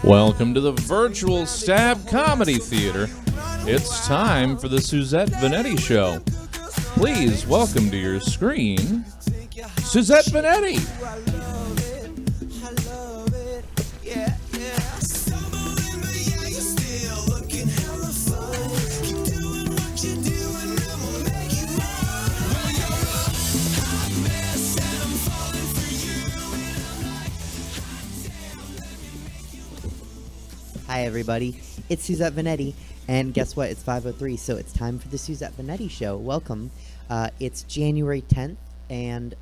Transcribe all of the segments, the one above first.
Welcome to the virtual Stab Comedy Theater. It's time for the Suzette Veneti Show. Please welcome to your screen, Suzette Veneti. Hi everybody, it's Suzette Veneti, and guess what, it's 5:03, so it's time for the Suzette Veneti Show. Welcome. It's January 10th, and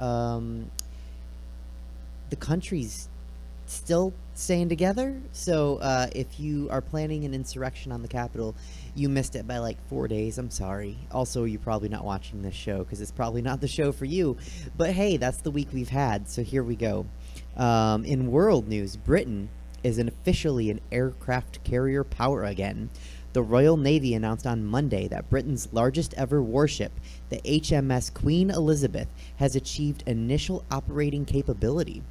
the country's still staying together, so if you are planning an insurrection on the Capitol, you missed it by like 4 days. I'm sorry. Also, you're probably not watching this show, because it's probably not the show for you, but hey, that's the week we've had, so here we go. In world news, Britain is officially an aircraft carrier power again. The Royal Navy announced on Monday that Britain's largest ever warship, the HMS Queen Elizabeth, has achieved initial operating capability.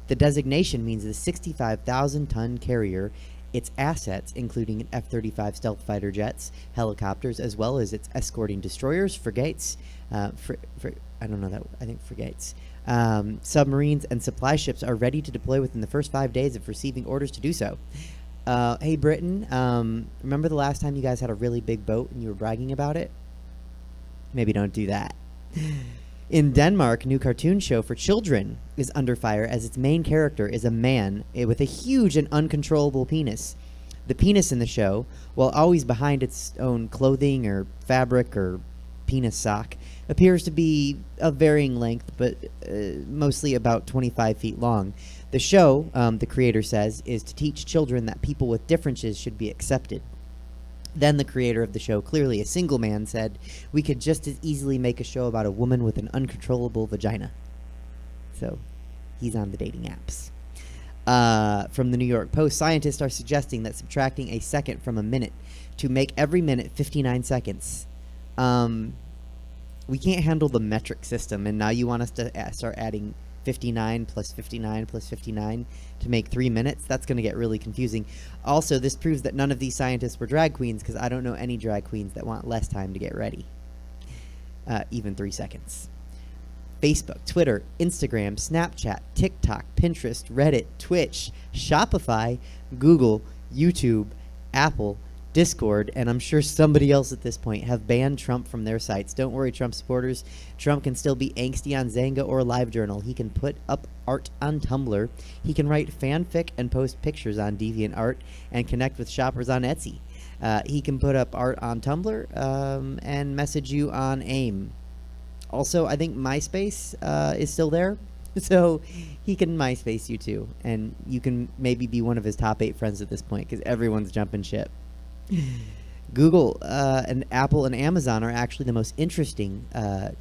The designation means the 65,000-ton carrier, its assets, including an F-35 stealth fighter jets, helicopters, as well as its escorting destroyers, frigates, frigates, submarines, and supply ships are ready to deploy within the first 5 days of receiving orders to do so. Hey, Britain, remember the last time you guys had a really big boat and you were bragging about it? Maybe don't do that. In Denmark, a new cartoon show for children is under fire as its main character is a man with a huge and uncontrollable penis. The penis in the show, while always behind its own clothing or fabric or penis sock, appears to be of varying length, but mostly about 25 feet long. The show, the creator says, is to teach children that people with differences should be accepted. Then the creator of the show, clearly a single man, said, "We could just as easily make a show about a woman with an uncontrollable vagina." So, he's on the dating apps. From the New York Post, scientists are suggesting that subtracting a second from a minute to make every minute 59 seconds. We can't handle the metric system, and now you want us to start adding 59 plus 59 plus 59 to make 3 minutes? That's going to get really confusing. Also, this proves that none of these scientists were drag queens, because I don't know any drag queens that want less time to get ready. Even 3 seconds. Facebook, Twitter, Instagram, Snapchat, TikTok, Pinterest, Reddit, Twitch, Shopify, Google, YouTube, Apple, Discord, and I'm sure somebody else at this point have banned Trump from their sites. Don't worry, Trump supporters. Trump can still be angsty on Zanga or LiveJournal. He can put up art on Tumblr. He can write fanfic and post pictures on DeviantArt and connect with shoppers on Etsy. He can put up art on Tumblr and message you on AIM. Also, I think MySpace is still there, so he can MySpace you too, and you can maybe be one of his top 8 friends at this point, because everyone's jumping ship. Google and Apple and Amazon are actually the most interesting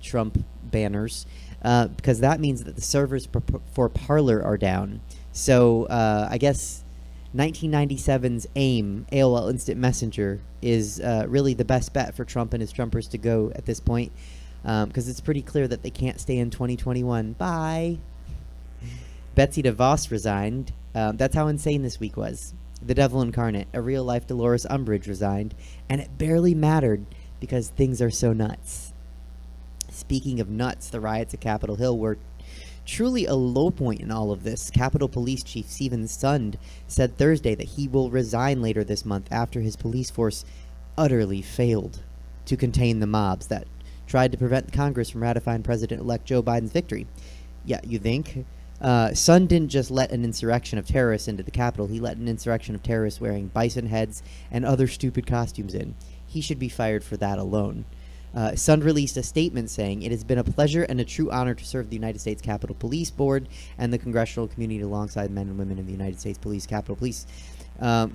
Trump banners, because that means that the servers for Parler are down. So I guess 1997's AIM, AOL Instant Messenger, is really the best bet for Trump and his Trumpers to go at this point, because it's pretty clear that they can't stay in 2021. Bye. Betsy DeVos resigned. That's how insane this week was. The devil incarnate, a real-life Dolores Umbridge, resigned, and it barely mattered because things are so nuts. Speaking of nuts, the riots at Capitol Hill were truly a low point in all of this. Capitol Police Chief Stephen Sund said Thursday that he will resign later this month after his police force utterly failed to contain the mobs that tried to prevent Congress from ratifying President-elect Joe Biden's victory. Yeah, you think? Sun didn't just let an insurrection of terrorists into the Capitol. He let an insurrection of terrorists wearing bison heads and other stupid costumes in. He should be fired for that alone. Sun released a statement saying, "It has been a pleasure and a true honor to serve the United States Capitol Police Board and the congressional community alongside men and women of the United States Police, Capitol Police."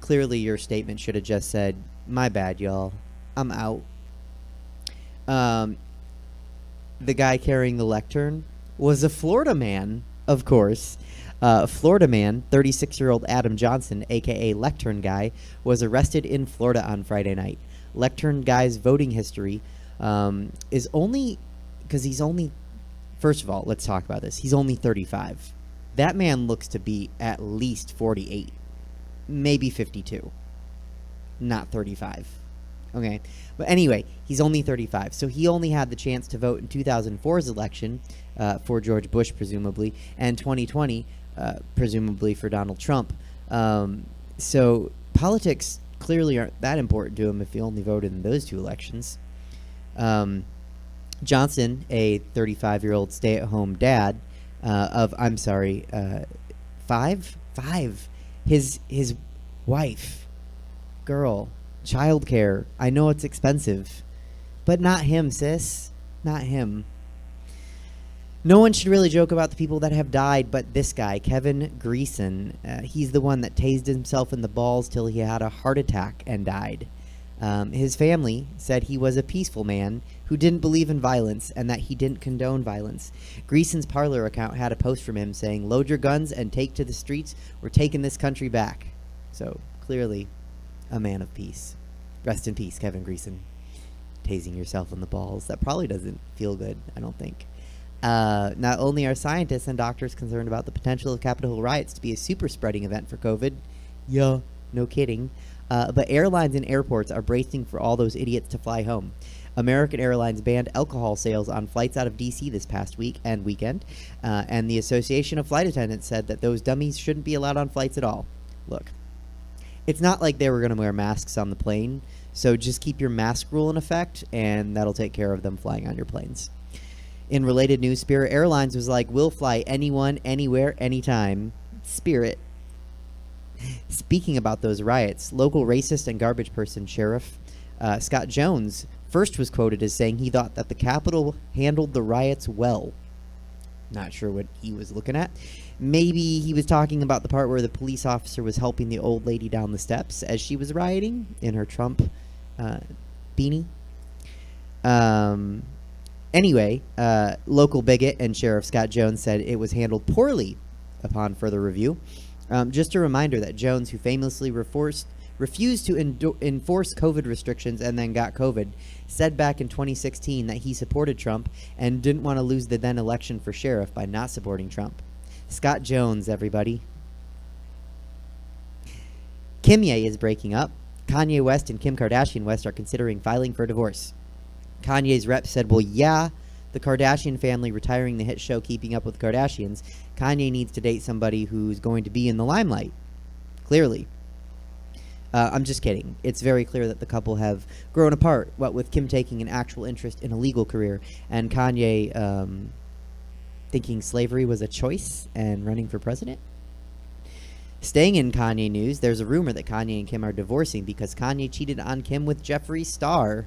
Clearly, your statement should have just said, "My bad, y'all. I'm out." The guy carrying the lectern was a Florida man. Of course. Florida man, 36-year-old Adam Johnson, a.k.a. Lectern Guy, was arrested in Florida on Friday night. Lectern Guy's voting history is only... because he's only... First of all, let's talk about this. He's only 35. That man looks to be at least 48. maybe 52, not 35. Okay, but anyway, he's only 35, so he only had the chance to vote in 2004's election for George Bush, presumably, and 2020, presumably for Donald Trump. So politics clearly aren't that important to him if he only voted in those two elections. Johnson, a 35-year-old stay-at-home dad of, I'm sorry, five. His wife, girl, childcare. I know it's expensive, but not him, sis. Not him. No one should really joke about the people that have died, but this guy, Kevin Greason. He's the one that tased himself in the balls till he had a heart attack and died. His family said he was a peaceful man who didn't believe in violence and that he didn't condone violence. Greason's Parler account had a post from him saying, "Load your guns and take to the streets. We're taking this country back." So, clearly, a man of peace. Rest in peace, Kevin Greason. Tasing yourself in the balls. That probably doesn't feel good, I don't think. Not only are scientists and doctors concerned about the potential of Capitol Hill riots to be a super spreading event for COVID. Yeah, no kidding. But airlines and airports are bracing for all those idiots to fly home. American Airlines banned alcohol sales on flights out of D.C. this past week and weekend, and the Association of Flight Attendants said that those dummies shouldn't be allowed on flights at all. Look, it's not like they were going to wear masks on the plane, so just keep your mask rule in effect, and that'll take care of them flying on your planes. In related news, Spirit Airlines was like, "We'll fly anyone, anywhere, anytime." Spirit. Speaking about those riots, local racist and garbage person Sheriff Scott Jones first was quoted as saying he thought that the Capitol handled the riots well. Not sure what he was looking at. Maybe he was talking about the part where the police officer was helping the old lady down the steps as she was rioting in her Trump beanie. Anyway, local bigot and Sheriff Scott Jones said it was handled poorly upon further review. Just a reminder that Jones, who famously refused to enforce COVID restrictions and then got COVID, said back in 2016 that he supported Trump and didn't want to lose the then election for sheriff by not supporting Trump. Scott Jones, everybody. Kimye is breaking up. Kanye West and Kim Kardashian West are considering filing for divorce. Kanye's rep said, well, yeah, the Kardashian family retiring the hit show Keeping Up with the Kardashians, Kanye needs to date somebody who's going to be in the limelight. Clearly. I'm just kidding. It's very clear that the couple have grown apart, what with Kim taking an actual interest in a legal career and Kanye thinking slavery was a choice and running for president. Staying in Kanye news, there's a rumor that Kanye and Kim are divorcing because Kanye cheated on Kim with Jeffree Star.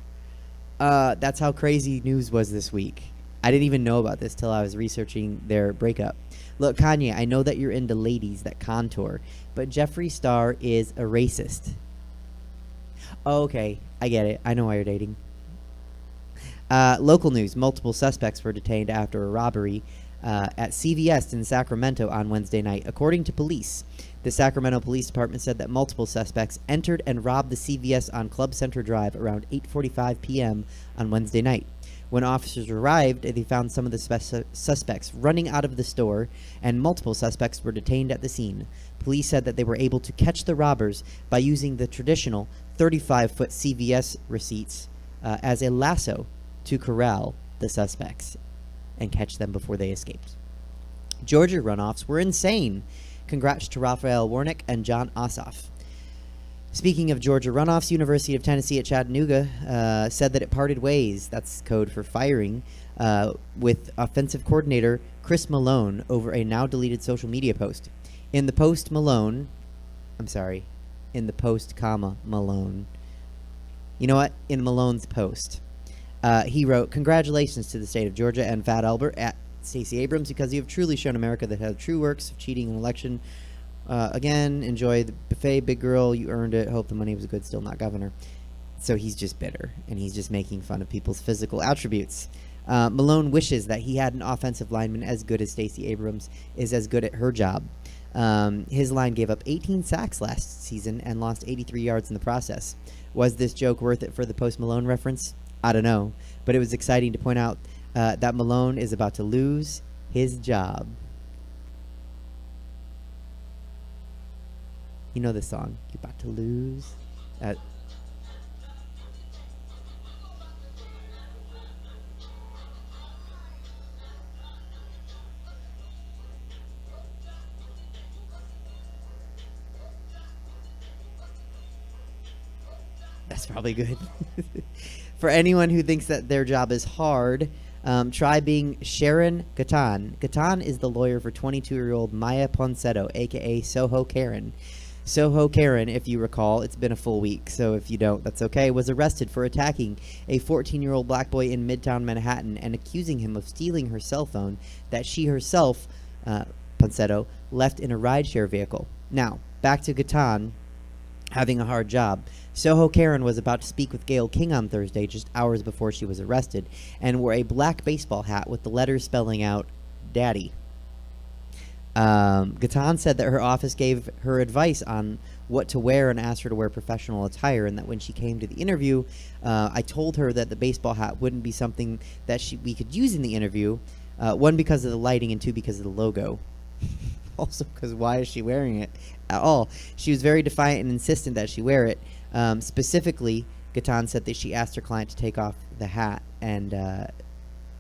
That's how crazy news was this week. I didn't even know about this till I was researching their breakup. Look, Kanye, I know that you're into ladies that contour, but Jeffree Star is a racist. Oh, okay, I get it. I know why you're dating. Local news. Multiple suspects were detained after a robbery at CVS in Sacramento on Wednesday night. According to police, the Sacramento Police Department said that multiple suspects entered and robbed the CVS on Club Center Drive around 8:45 p.m. on Wednesday night. When officers arrived, they found some of the suspects running out of the store, and multiple suspects were detained at the scene. Police said that they were able to catch the robbers by using the traditional 35-foot CVS receipts as a lasso to corral the suspects and catch them before they escaped. Georgia runoffs were insane. Congrats to Raphael Warnock and John Ossoff. Speaking of Georgia runoffs, University of Tennessee at Chattanooga said that it parted ways, that's code for firing, with offensive coordinator Chris Malone over a now-deleted social media post. In the post, Malone... Malone. You know what? In Malone's post, he wrote, "Congratulations to the state of Georgia and Fat Albert at Stacey Abrams because you have truly shown America that had true works of cheating an election. Again, enjoy the buffet, big girl. You earned it. Hope the money was good. Still not governor." So he's just bitter, and he's just making fun of people's physical attributes. Malone wishes that he had an offensive lineman as good as Stacey Abrams is as good at her job. His line gave up 18 sacks last season and lost 83 yards in the process. Was this joke worth it for the Post Malone reference? I don't know, but it was exciting to point out that Malone is about to lose his job. You know this song. You about to lose. That's probably good. For anyone who thinks that their job is hard, try being Sharon Gatan. Gatan is the lawyer for 22-year-old Maya Ponsetto, a.k.a. Soho Karen. Soho Karen, if you recall, it's been a full week, so if you don't, that's okay, was arrested for attacking a 14-year-old black boy in Midtown Manhattan and accusing him of stealing her cell phone that she herself, Ponsetto, left in a rideshare vehicle. Now, back to Gatan having a hard job. Soho Karen was about to speak with Gayle King on Thursday, just hours before she was arrested, and wore a black baseball hat with the letters spelling out Daddy. Gatan said that her office gave her advice on what to wear and asked her to wear professional attire, and that when she came to the interview, I told her that the baseball hat wouldn't be something that we could use in the interview, one, because of the lighting, and two, because of the logo. Also, because why is she wearing it at all? She was very defiant and insistent that she wear it. Specifically, Gatan said that she asked her client to take off the hat and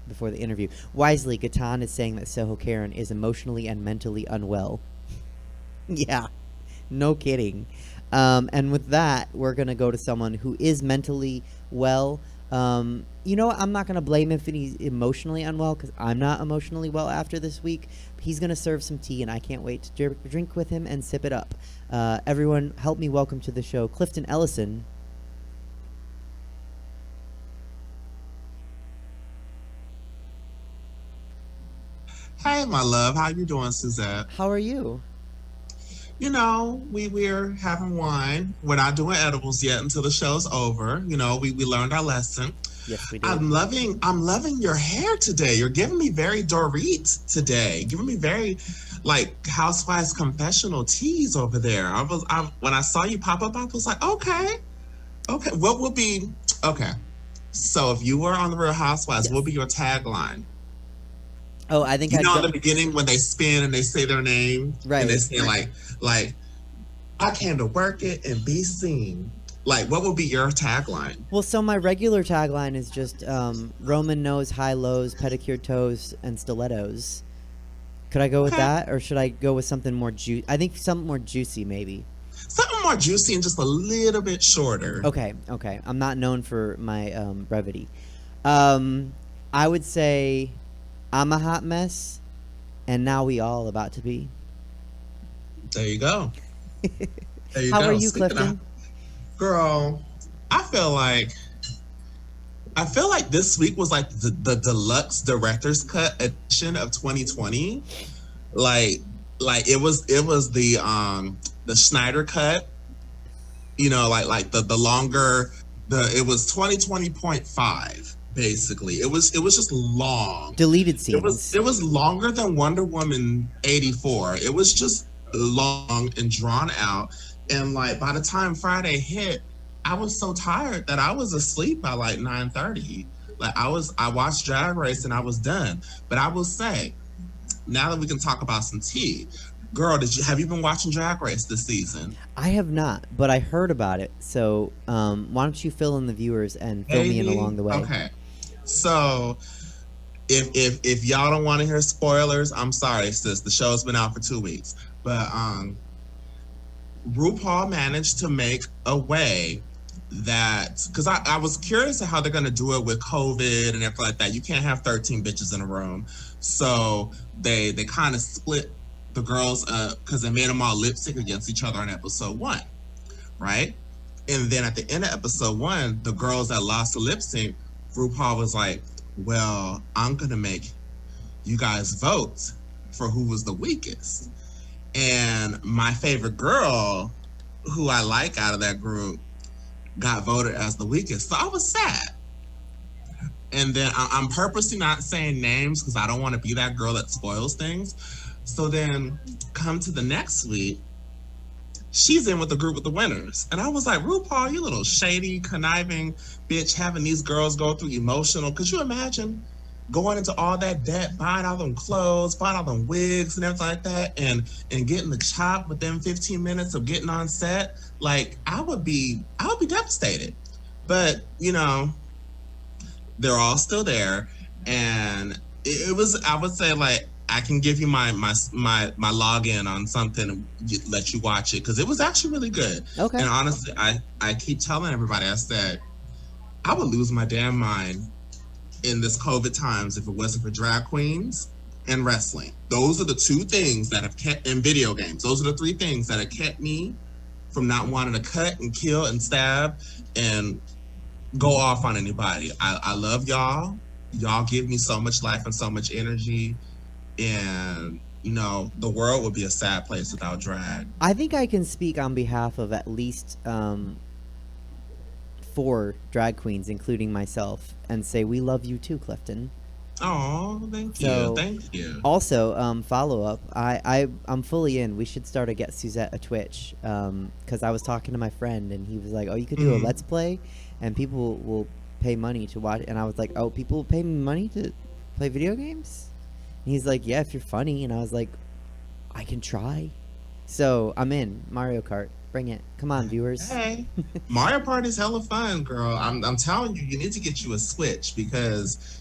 before the interview. Wisely, Gatan is saying that Soho Karen is emotionally and mentally unwell. Yeah, no kidding. And with that, we're going to go to someone who is mentally well. You know what? I'm not going to blame him if he's emotionally unwell, because I'm not emotionally well after this week. He's going to serve some tea, and I can't wait to drink with him and sip it up. Everyone, help me welcome to the show Clifton Ellison. Hey, my love. How you doing, Suzette? How are you? You know, we're having wine. We're not doing edibles yet until the show's over. You know, we learned our lesson. Yes, we did. I'm loving your hair today. You're giving me very Dorit today. Giving me very like Housewives confessional teas over there. When I saw you pop up, I was like, okay. What would be okay? So if you were on the Real Housewives, what would be your tagline? Oh, I think in the beginning when they spin and they say their name, right? And they say like, I came to work it and be seen. Like, what would be your tagline? Well, so my regular tagline is just Roman nose, high lows, pedicured toes, and stilettos. Could I go with that, or should I go with something more juicy? I think something more juicy, maybe. Something more juicy and just a little bit shorter. Okay. I'm not known for my brevity. I would say I'm a hot mess, and now we all about to be. There you go. How are you, Clifton? Girl, I feel like this week was like the deluxe director's cut edition of 2020. Like it was the Schneider cut. You know, like the longer it was 2020.5 basically. It was just long. Deleted scenes. It was longer than Wonder Woman 84. It was just long and drawn out. And like by the time Friday hit, I was so tired that I was asleep by like 9:30. Like I watched Drag Race and I was done. But I will say, now that we can talk about some tea, girl, have you been watching Drag Race this season? I have not, but I heard about it. So why don't you fill in the viewers and fill me in along the way? Okay. So if y'all don't want to hear spoilers, I'm sorry, sis. The show's been out for 2 weeks. But RuPaul managed to make a way that, because I was curious of how they're going to do it with COVID and everything like that. You can't have 13 bitches in a room. So they kind of split the girls up because they made them all lip sync against each other in episode 1, right? And then at the end of episode 1, the girls that lost the lip sync, RuPaul was like, well, I'm going to make you guys vote for who was the weakest. And my favorite girl, who I like out of that group, got voted as the weakest. So I was sad. And then I'm purposely not saying names because I don't want to be that girl that spoils things. So then come to the next week, she's in with the group with the winners. And I was like, RuPaul, you little shady, conniving bitch, having these girls go through emotional. Could you imagine going into all that debt, buying all them clothes, buying all them wigs and everything like that, and getting the chop within 15 minutes of getting on set, like I would be devastated. But they're all still there, and it was, I would say, like, I can give you my login on something and let you watch it, because it was actually really good. Okay. And honestly, I keep telling everybody, I said I would lose my damn mind in this COVID times if it wasn't for drag queens and wrestling. Those are the two things that have kept, in video games, those are the three things that have kept me from not wanting to cut and kill and stab and go off on anybody. I love y'all. Y'all give me so much life and so much energy. And, the world would be a sad place without drag. I think I can speak on behalf of at least 4 drag queens, including myself, and say we love you too, Clifton. Oh, thank you. Thank you. Also, follow up. I'm fully in. We should start Get Suzette a Twitch, because I was talking to my friend and he was like, "Oh, you could do a Let's Play, and people will pay money to watch." And I was like, "Oh, people will pay me money to play video games?" And he's like, "Yeah, if you're funny." And I was like, "I can try." So I'm in. Mario Kart. Bring it. Come on, viewers. Hey, Mario Party is hella fun, girl. I'm telling you, you need to get you a Switch, because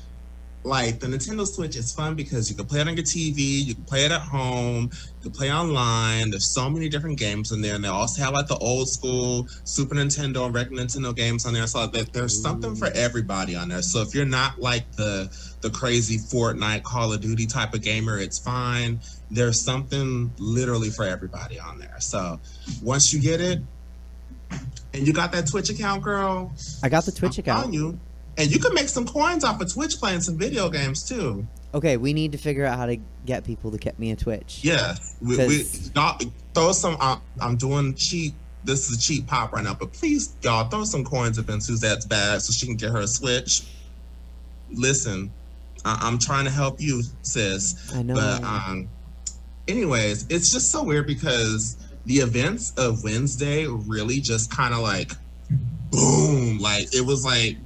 like the Nintendo Switch is fun because you can play it on your TV, you can play it at home, you can play online. There's so many different games in there, and they also have like the old school Super Nintendo and regular Nintendo games on there. So there's something for everybody on there. So if you're not like the crazy Fortnite, Call of Duty type of gamer, it's fine. There's something literally for everybody on there. So once you get it, and you got that Twitch account, girl. I got the Twitch account. You. And you can make some coins off of Twitch playing some video games too. Okay, we need to figure out how to get people to get me a Twitch. Yeah, we y'all throw some. I'm doing cheap. This is a cheap pop right now, but please, y'all, throw some coins up in Suzette's bag so she can get her a Switch. Listen, I'm trying to help you, sis. I know. But anyways, it's just so weird because the events of Wednesday really just kind of like boom, like it was like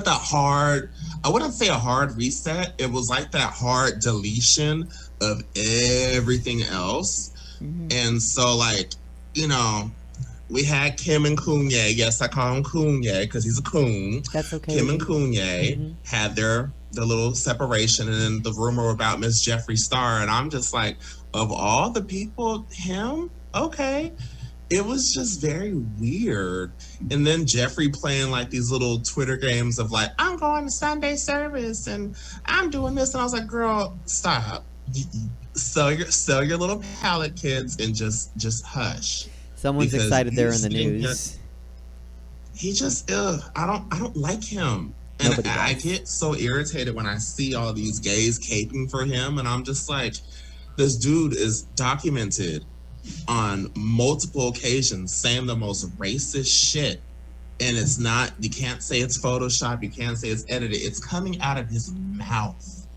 that hard, I wouldn't say a hard reset. It was like that hard deletion of everything else. Mm-hmm. And so like, we had Kim and Kanye. Yes, I call him Kanye because he's a coon. That's okay. Kim and Kanye had the little separation, and then the rumor about Miss Jeffree Star. And I'm just like, of all the people, him? Okay. It was just very weird. And then Jeffree playing like these little Twitter games of like, I'm going to Sunday service and I'm doing this. And I was like, girl, stop. Sell your little palette, kids, and just hush. Someone's excited they're in the news. He just, I don't like him. And I get so irritated when I see all these gays caping for him. And I'm just like, this dude is documented on multiple occasions saying the most racist shit, and it's not, you can't say it's Photoshop, you can't say it's edited, it's coming out of his mouth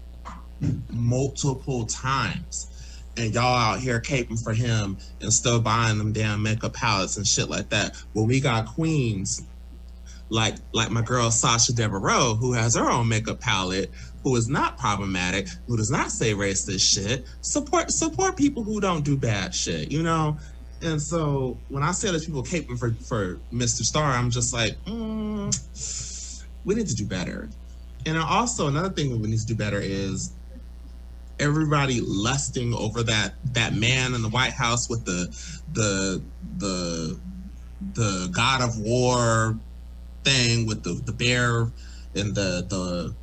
multiple times, and y'all out here caping for him and still buying them damn makeup palettes and shit like that. When we got queens like my girl Sasha Devereaux, who has her own makeup palette, who is not problematic, who does not say racist shit. Support people who don't do bad shit, And so when I say that people caping for Mr. Star, I'm just like, we need to do better. And also another thing we need to do better is everybody lusting over that man in the White House with the God of War thing with the bear and the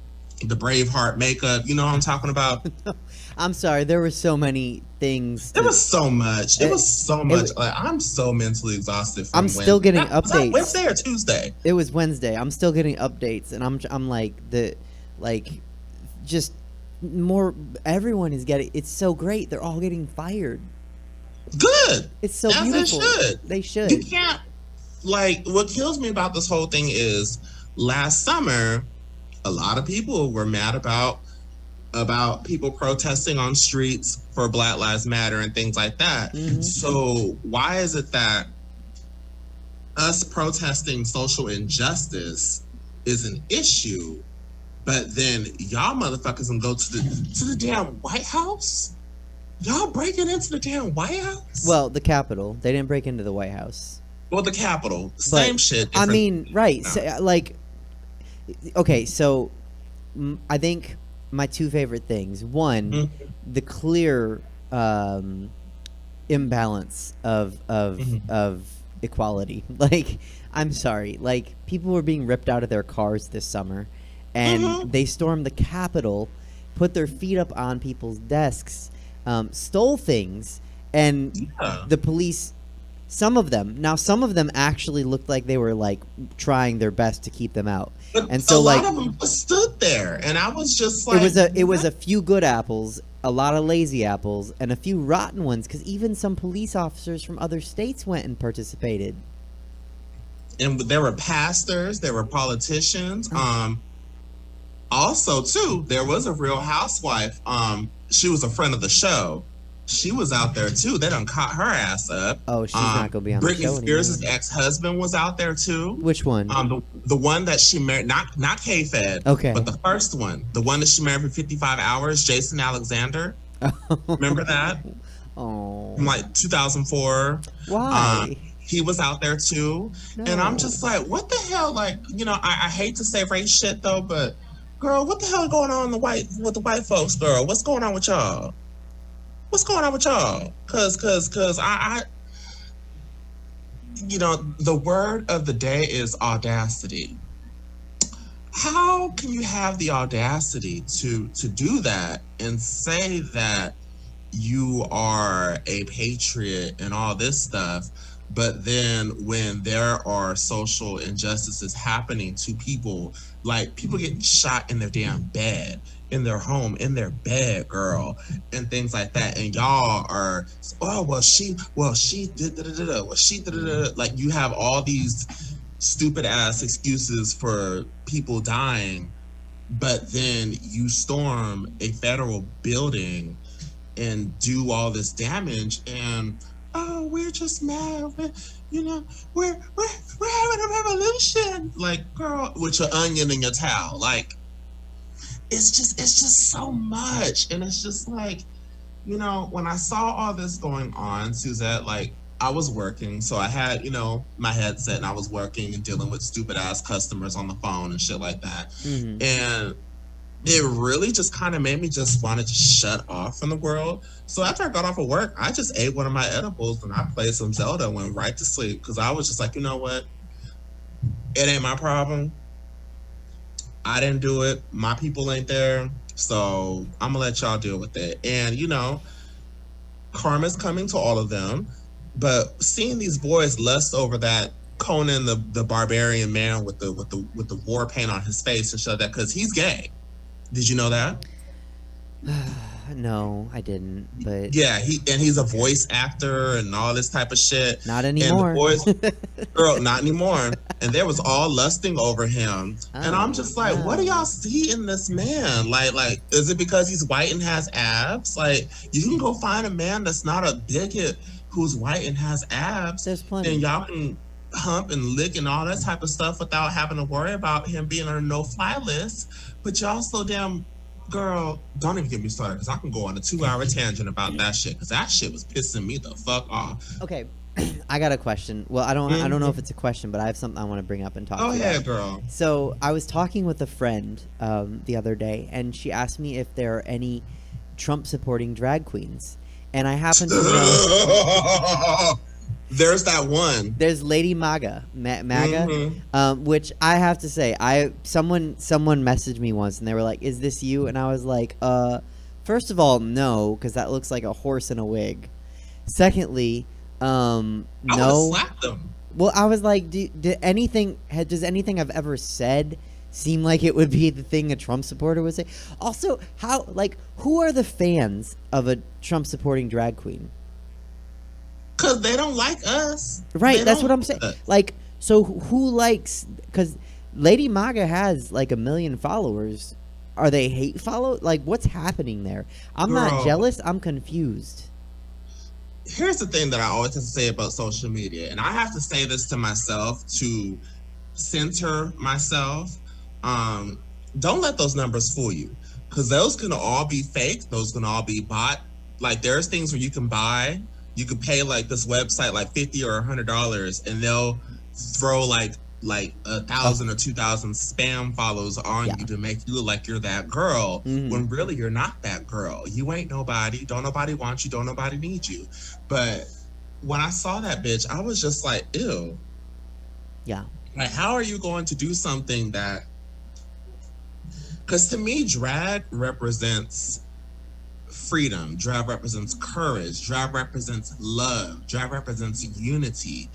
Braveheart makeup. You know what I'm talking about? I'm sorry. There were so many things. There was so much. It was so much. Like, I'm so mentally exhausted. I'm still getting updates. Was that Wednesday or Tuesday? It was Wednesday. I'm still getting updates, and I'm like just more. Everyone is getting. It's so great. They're all getting fired. Good. It's so beautiful. They should. You can't. Like, what kills me about this whole thing is last summer, a lot of people were mad about people protesting on streets for Black Lives Matter and things like that. Mm-hmm. So why is it that us protesting social injustice is an issue, But then y'all motherfuckers can go to the damn White House. Y'all breaking into the damn White House? Well, the Capitol. They didn't break into the White House. Well, the Capitol. Same shit. I mean, right. No. So, like, okay, so I think my two favorite things. One, the clear imbalance of equality. Like, I'm sorry. Like, people were being ripped out of their cars this summer, and they stormed the Capitol, put their feet up on people's desks, stole things, and the police, some of them actually looked like they were like trying their best to keep them out. But and so a lot like of them stood there, and I was just like, it was a few good apples, a lot of lazy apples, and a few rotten ones, because even some police officers from other states went and participated. And there were pastors, there were politicians. Also, too, there was a Real Housewife. She was a friend of the show. She was out there too. They done caught her ass up. Oh, she's not gonna be on the show Britney Spears' anymore. ex-husband was out there too. Which one? The one that she married, not K-Fed, Okay, but the first one, the one that she married for 55 hours, Jason Alexander. Remember that? Oh, From like 2004. Why? He was out there too, and I'm just like, what the hell? Like, I hate to say race shit though, but girl, what the hell going on with the white folks, girl? What's going on with y'all? What's going on with y'all? Cause I the word of the day is audacity. How can you have the audacity to do that and say that you are a patriot and all this stuff, but then when there are social injustices happening to people, like people getting shot in their damn bed, in their home, in their bed, girl, and things like that, and y'all are, she did like, you have all these stupid ass excuses for people dying, but then you storm a federal building and do all this damage, and we're just mad, we're having a revolution, like, girl, with your onion and your towel, like, it's just so much. And it's just like, when I saw all this going on, Suzette, like, I was working, so I had, my headset, and I was working and dealing with stupid ass customers on the phone and shit like that. And it really just kind of made me just want to just shut off from the world. So after I got off of work, I just ate one of my edibles and I played some Zelda and went right to sleep, because I was just like, you know what? It ain't my problem. I didn't do it. My people ain't there. So I'm gonna let y'all deal with it. And karma's coming to all of them. But seeing these boys lust over that Conan the barbarian man with the war paint on his face and shit like that, because he's gay. Did you know that? No, I didn't. But yeah, he's a voice actor and all this type of shit. Not anymore. And the boys, girl, not anymore. And they was all lusting over him. And I'm just like, what do y'all see in this man? Like, is it because he's white and has abs? Like, you can go find a man that's not a bigot who's white and has abs. There's plenty. And y'all can hump and lick and all that type of stuff without having to worry about him being on a no-fly list. But y'all so damn, girl, don't even get me started, because I can go on a 2-hour tangent about that shit, because that shit was pissing me the fuck off. Okay, I got a question. Well, I don't know if it's a question, but I have something I want to bring up and talk about. Oh yeah, girl. So I was talking with a friend the other day, and she asked me if there are any Trump-supporting drag queens, and I happen to know there's that one. There's Lady MAGA, which I have to say, someone messaged me once, and they were like, "Is this you?" And I was like, first of all, no, because that looks like a horse in a wig. Secondly, no. I would've slapped them. Well, I was like, does anything I've ever said seem like it would be the thing a Trump supporter would say? Also, who are the fans of a Trump supporting drag queen? Because they don't like us. Right, that's what I'm saying. Like, so who likes... Because Lady MAGA has, like, 1 million followers. Are they hate follow? Like, what's happening there? I'm not jealous. I'm confused. Here's the thing that I always have to say about social media. And I have to say this to myself to center myself. don't let those numbers fool you, because those can all be fake. Those can all be bought. Like, there's things where you can pay like this website like $50 or $100, and they'll throw like 1,000 or 2,000 spam follows on you to make you look like you're that girl, when really you're not that girl. You ain't nobody. Don't nobody want you. Don't nobody need you. But when I saw that bitch, I was just like, ew. Yeah. Like, how are you going to do something that? Because to me, drag represents freedom. Drag represents courage. Drag represents love. Drag represents unity.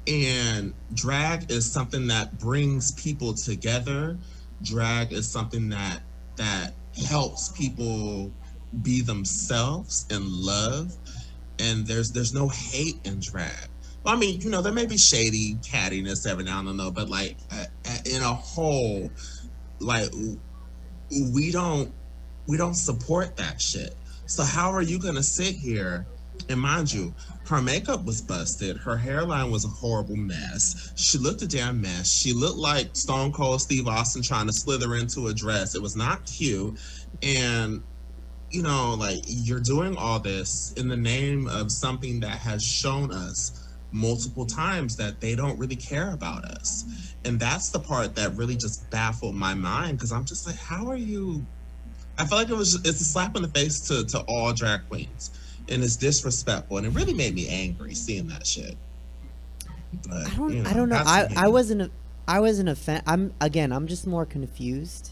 And drag is something that brings people together. Drag is something that helps people be themselves and love. And there's no hate in drag. Well, I mean, you know, there may be shady cattiness every now and then, but like in a whole, like, we don't support that shit. So how are you gonna sit here? And mind you, her makeup was busted. Her hairline was a horrible mess. She looked a damn mess. She looked like Stone Cold Steve Austin trying to slither into a dress. It was not cute. And, you know, like, you're doing all this in the name of something that has shown us multiple times that they don't really care about us. And that's the part that really just baffled my mind, because I'm just like, how are you? I feel like it's a slap in the face to all drag queens. And it's disrespectful, and it really made me angry seeing that shit. But, I don't know. I wasn't a fan. I'm just more confused.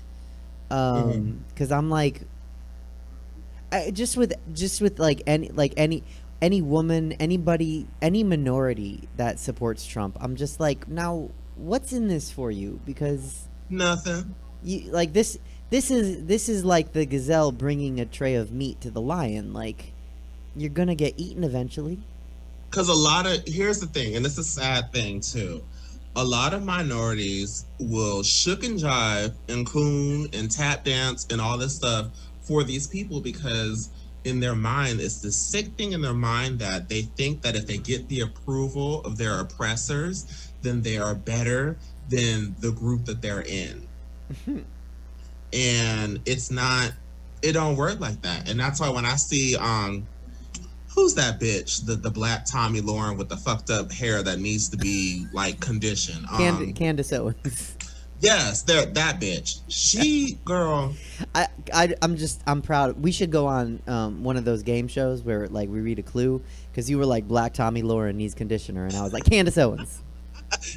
Because I'm like, just with like any woman, anybody, any minority that supports Trump, I'm just like, now what's in this for you? Because nothing. You like this is like the gazelle bringing a tray of meat to the lion. Like, you're gonna get eaten eventually. Because here's the thing, and it's a sad thing too. A lot of minorities will shook and jive and coon and tap dance and all this stuff for these people, because in their mind, it's this sick thing in their mind that they think that if they get the approval of their oppressors, then they are better than the group that they're in. And it don't work like that. And that's why when I see who's that bitch? The black Tommy Lauren with the fucked up hair that needs to be like conditioned. Candace Owens. Yes, that bitch. She, girl. I'm proud. We should go on one of those game shows where like we read a clue, because you were like, black Tommy Lauren needs conditioner, and I was like, Candace Owens.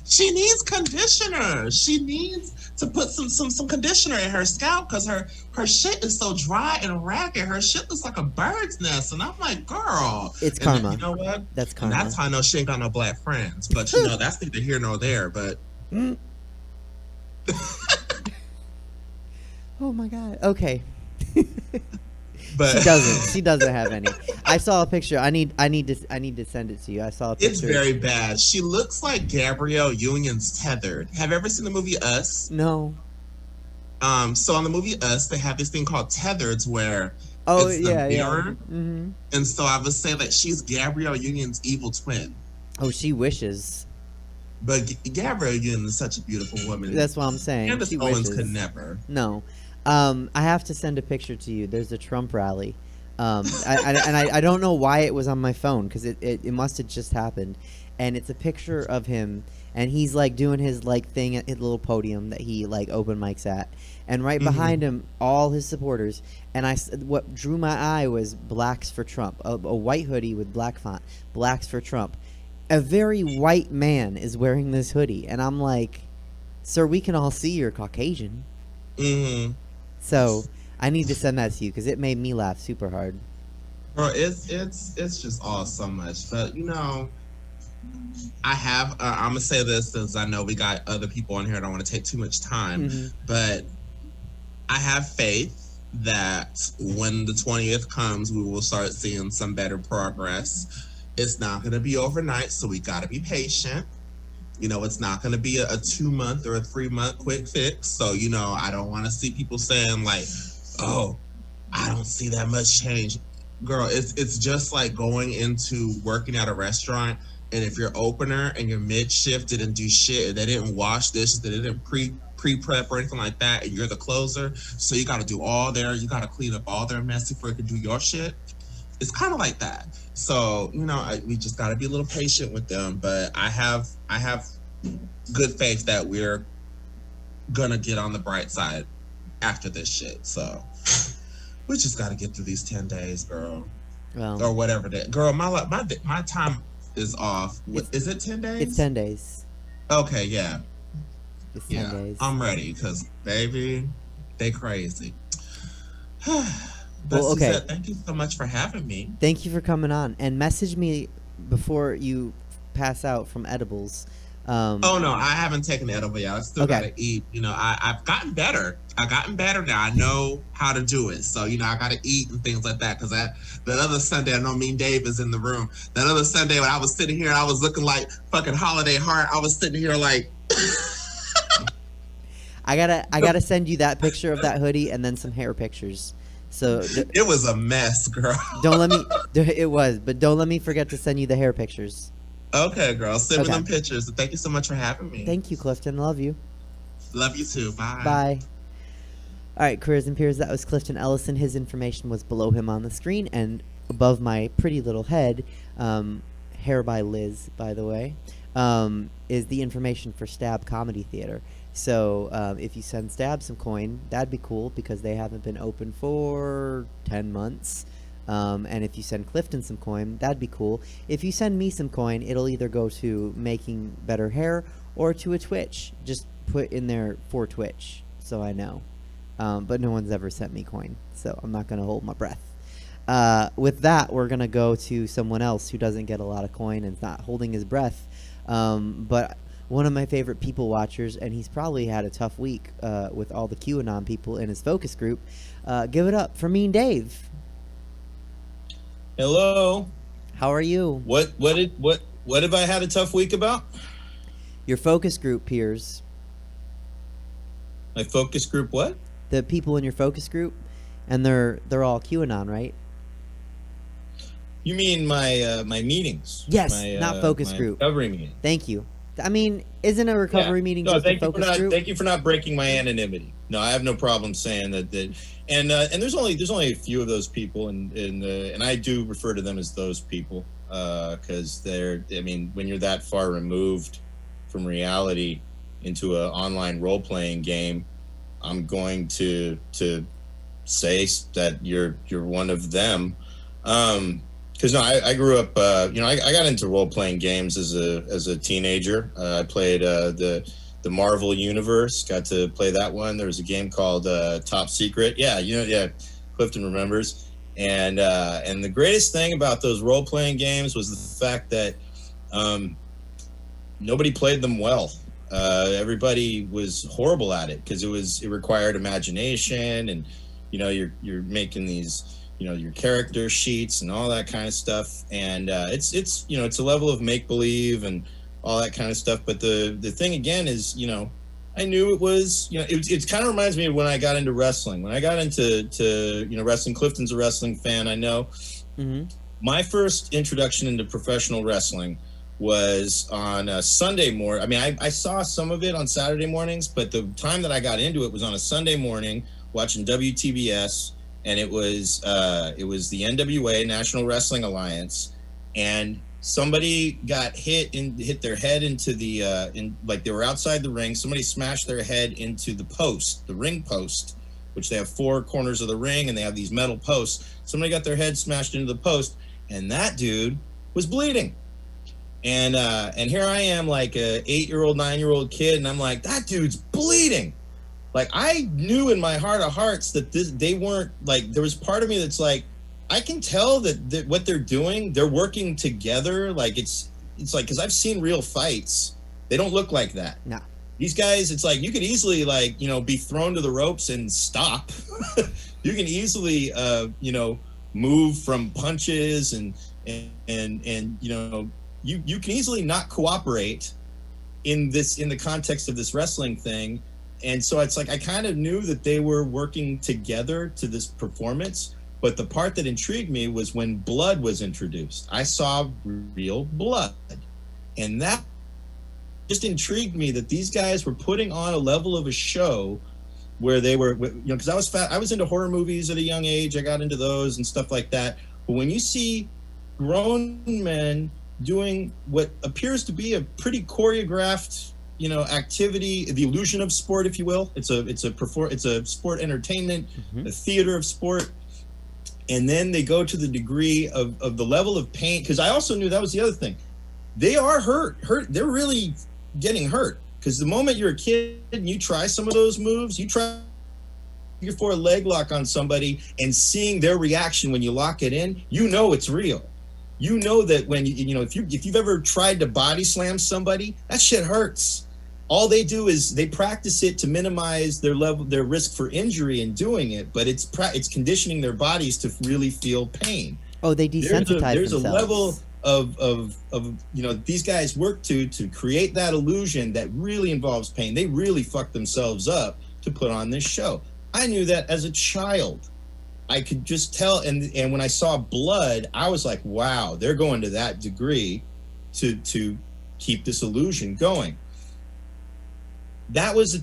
She needs conditioner. She needs to put some conditioner in her scalp, because her shit is so dry and ragged. Her shit looks like a bird's nest, and I'm like, girl, it's karma. You know what? That's karma. And that's how I know she ain't got no black friends. But you know, that's neither here nor there. But oh my god. Okay. But she doesn't have any. I saw a picture. I need to send it to you. I saw a picture. It's very bad. She looks like Gabrielle Union's Tethered. Have you ever seen the movie Us? No. So on the movie Us, they have this thing called Tethered, where it's the mirror. Yeah. Mm-hmm. And so I would say that she's Gabrielle Union's evil twin. Oh, she wishes. But Gabrielle Union is such a beautiful woman. That's what I'm saying. Candace Owens could never. No. I have to send a picture to you. There's a Trump rally. I don't know why it was on my phone, because it must have just happened. And it's a picture of him, and he's like doing his like thing at his little podium that he like open mics at. And right behind him, all his supporters. And what drew my eye was Blacks for Trump. A white hoodie with black font. Blacks for Trump. A very white man is wearing this hoodie. And I'm like, sir, we can all see you're Caucasian. Mm-hmm. So I need to send that to you, because it made me laugh super hard. Bro, it's just all so much. But you know, I'm gonna say this, since I know we got other people on here. I don't want to take too much time, but I have faith that when the 20th comes, we will start seeing some better progress. It's not gonna be overnight, so we gotta be patient. You know, it's not going to be a 2-month or a 3-month quick fix. So, you know, I don't want to see people saying like, oh, I don't see that much change. Girl, it's just like going into working at a restaurant, and if your opener and your mid shift didn't do shit, they didn't wash dishes, they didn't pre-prep or anything like that, and you're the closer. So you got to do all you got to clean up all their mess before you can do your shit. It's kind of like that. So, we just got to be a little patient with them. But I have good faith that we're going to get on the bright side after this shit. So we just got to get through these 10 days, girl. Well, or whatever. Girl, my time is off. Is it 10 days? It's 10 days. Okay, yeah. It's 10 days. I'm ready because, baby, they crazy. Well, okay. Suzette, thank you so much for having me. Thank you for coming on. And message me before you pass out from edibles. Oh, no, I haven't taken the edible yet. I still got to eat. I've gotten better. I've gotten better now. I know how to do it. So, I got to eat and things like that. Because that other Sunday, I know Mean Dave is in the room. That other Sunday when I was sitting here and I was looking like fucking Holiday Heart, I was sitting here like... I gotta send you that picture of that hoodie and then some hair pictures. So it was a mess, girl. Don't let me. It was, but don't let me forget to send you the hair pictures. Okay, girl. Send me them pictures. Thank you so much for having me. Thank you, Clifton. Love you. Love you too. Bye. Bye. All right, careers and peers. That was Clifton Ellison. His information was below him on the screen and above my pretty little head. Hair by Liz, by the way, is the information for Stab Comedy Theater. So if you send Stab some coin, that'd be cool because they haven't been open for 10 months. And if you send Clifton some coin, that'd be cool. If you send me some coin, it'll either go to making better hair or to a Twitch. Just put in there for Twitch so I know. But no one's ever sent me coin, so I'm not going to hold my breath. With that, we're going to go to someone else who doesn't get a lot of coin and is not holding his breath. But one of my favorite people watchers, and he's probably had a tough week with all the QAnon people in his focus group. Give it up for Mean Dave. Hello. How are you? What have I had a tough week about? Your focus group peers. My focus group what? The people in your focus group, and they're all QAnon, right? You mean my meetings? Yes, not focus group. Recovery meeting. Thank you. I mean, isn't a recovery meeting just a focus group? Thank you for not breaking my anonymity. No, I have no problem saying that. And there's only a few of those people, and I do refer to them as those people because when you're that far removed from reality into an online role playing game, I'm going to say that you're one of them. Because I grew up, I got into role playing games as a teenager. I played the Marvel Universe. Got to play that one. There was a game called Top Secret. Clifton remembers. And the greatest thing about those role playing games was the fact that nobody played them well. Everybody was horrible at it because it required imagination, and you're making these. Your character sheets and all that kind of stuff, and it's a level of make believe and all that kind of stuff. But the thing again is, I knew it was, it kind of reminds me of when I got into wrestling. When I got into wrestling, Clifton's a wrestling fan, I know. Mm-hmm. My first introduction into professional wrestling was on a Sunday morning. I mean, I saw some of it on Saturday mornings, but the time that I got into it was on a Sunday morning watching WTBS. And it was the NWA, National Wrestling Alliance, and somebody got hit their head into they were outside the ring. Somebody smashed their head into the ring post, which they have four corners of the ring, and they have these metal posts. Somebody got their head smashed into the post, and that dude was bleeding. And here I am, like a 8-year-old, 9-year-old kid, and I'm like, that dude's bleeding. Like, I knew in my heart of hearts that they weren't, like, there was part of me that's like, I can tell that what they're doing, they're working together. Like, it's like, because I've seen real fights. They don't look like that. No. These guys, it's like, you could easily, like, be thrown to the ropes and stop. You can easily, move from punches and you can easily not cooperate in the context of this wrestling thing. And so it's like I kind of knew that they were working together to this performance, but the part that intrigued me was when blood was introduced. I saw real blood, and that just intrigued me that these guys were putting on a level of a show where they were, because I was into horror movies at a young age. I got into those and stuff like that. But when you see grown men doing what appears to be a pretty choreographed, activity, the illusion of sport, if you will, it's a sport entertainment, a theater of sport. And then they go to the degree of the level of pain, because I also knew that was the other thing. They are hurt. They're really getting hurt, because the moment you're a kid and you try some of those moves, you try for a leg lock on somebody and seeing their reaction when you lock it in, it's real. You know that when if you've ever tried to body slam somebody, that shit hurts. All they do is they practice it to minimize their risk for injury in doing it, but it's conditioning their bodies to really feel pain. Oh, they desensitize there's themselves. A level of these guys work to create that illusion that really involves pain. They really fuck themselves up to put on this show. I knew that as a child. I could just tell, and when I saw blood, I was like, wow, they're going to that degree to keep this illusion going. That was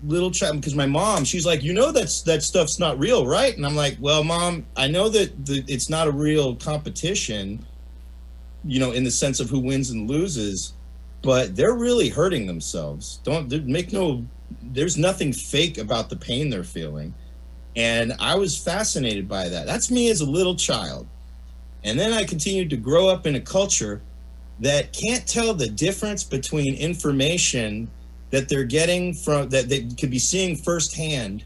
little child, because my mom, she's like, that stuff's not real, right? And I'm like, well, Mom, I know that it's not a real competition, in the sense of who wins and loses, but they're really hurting themselves. There's nothing fake about the pain they're feeling. And I was fascinated by that. That's me as a little child. And then I continued to grow up in a culture that can't tell the difference between information that they're getting that they could be seeing firsthand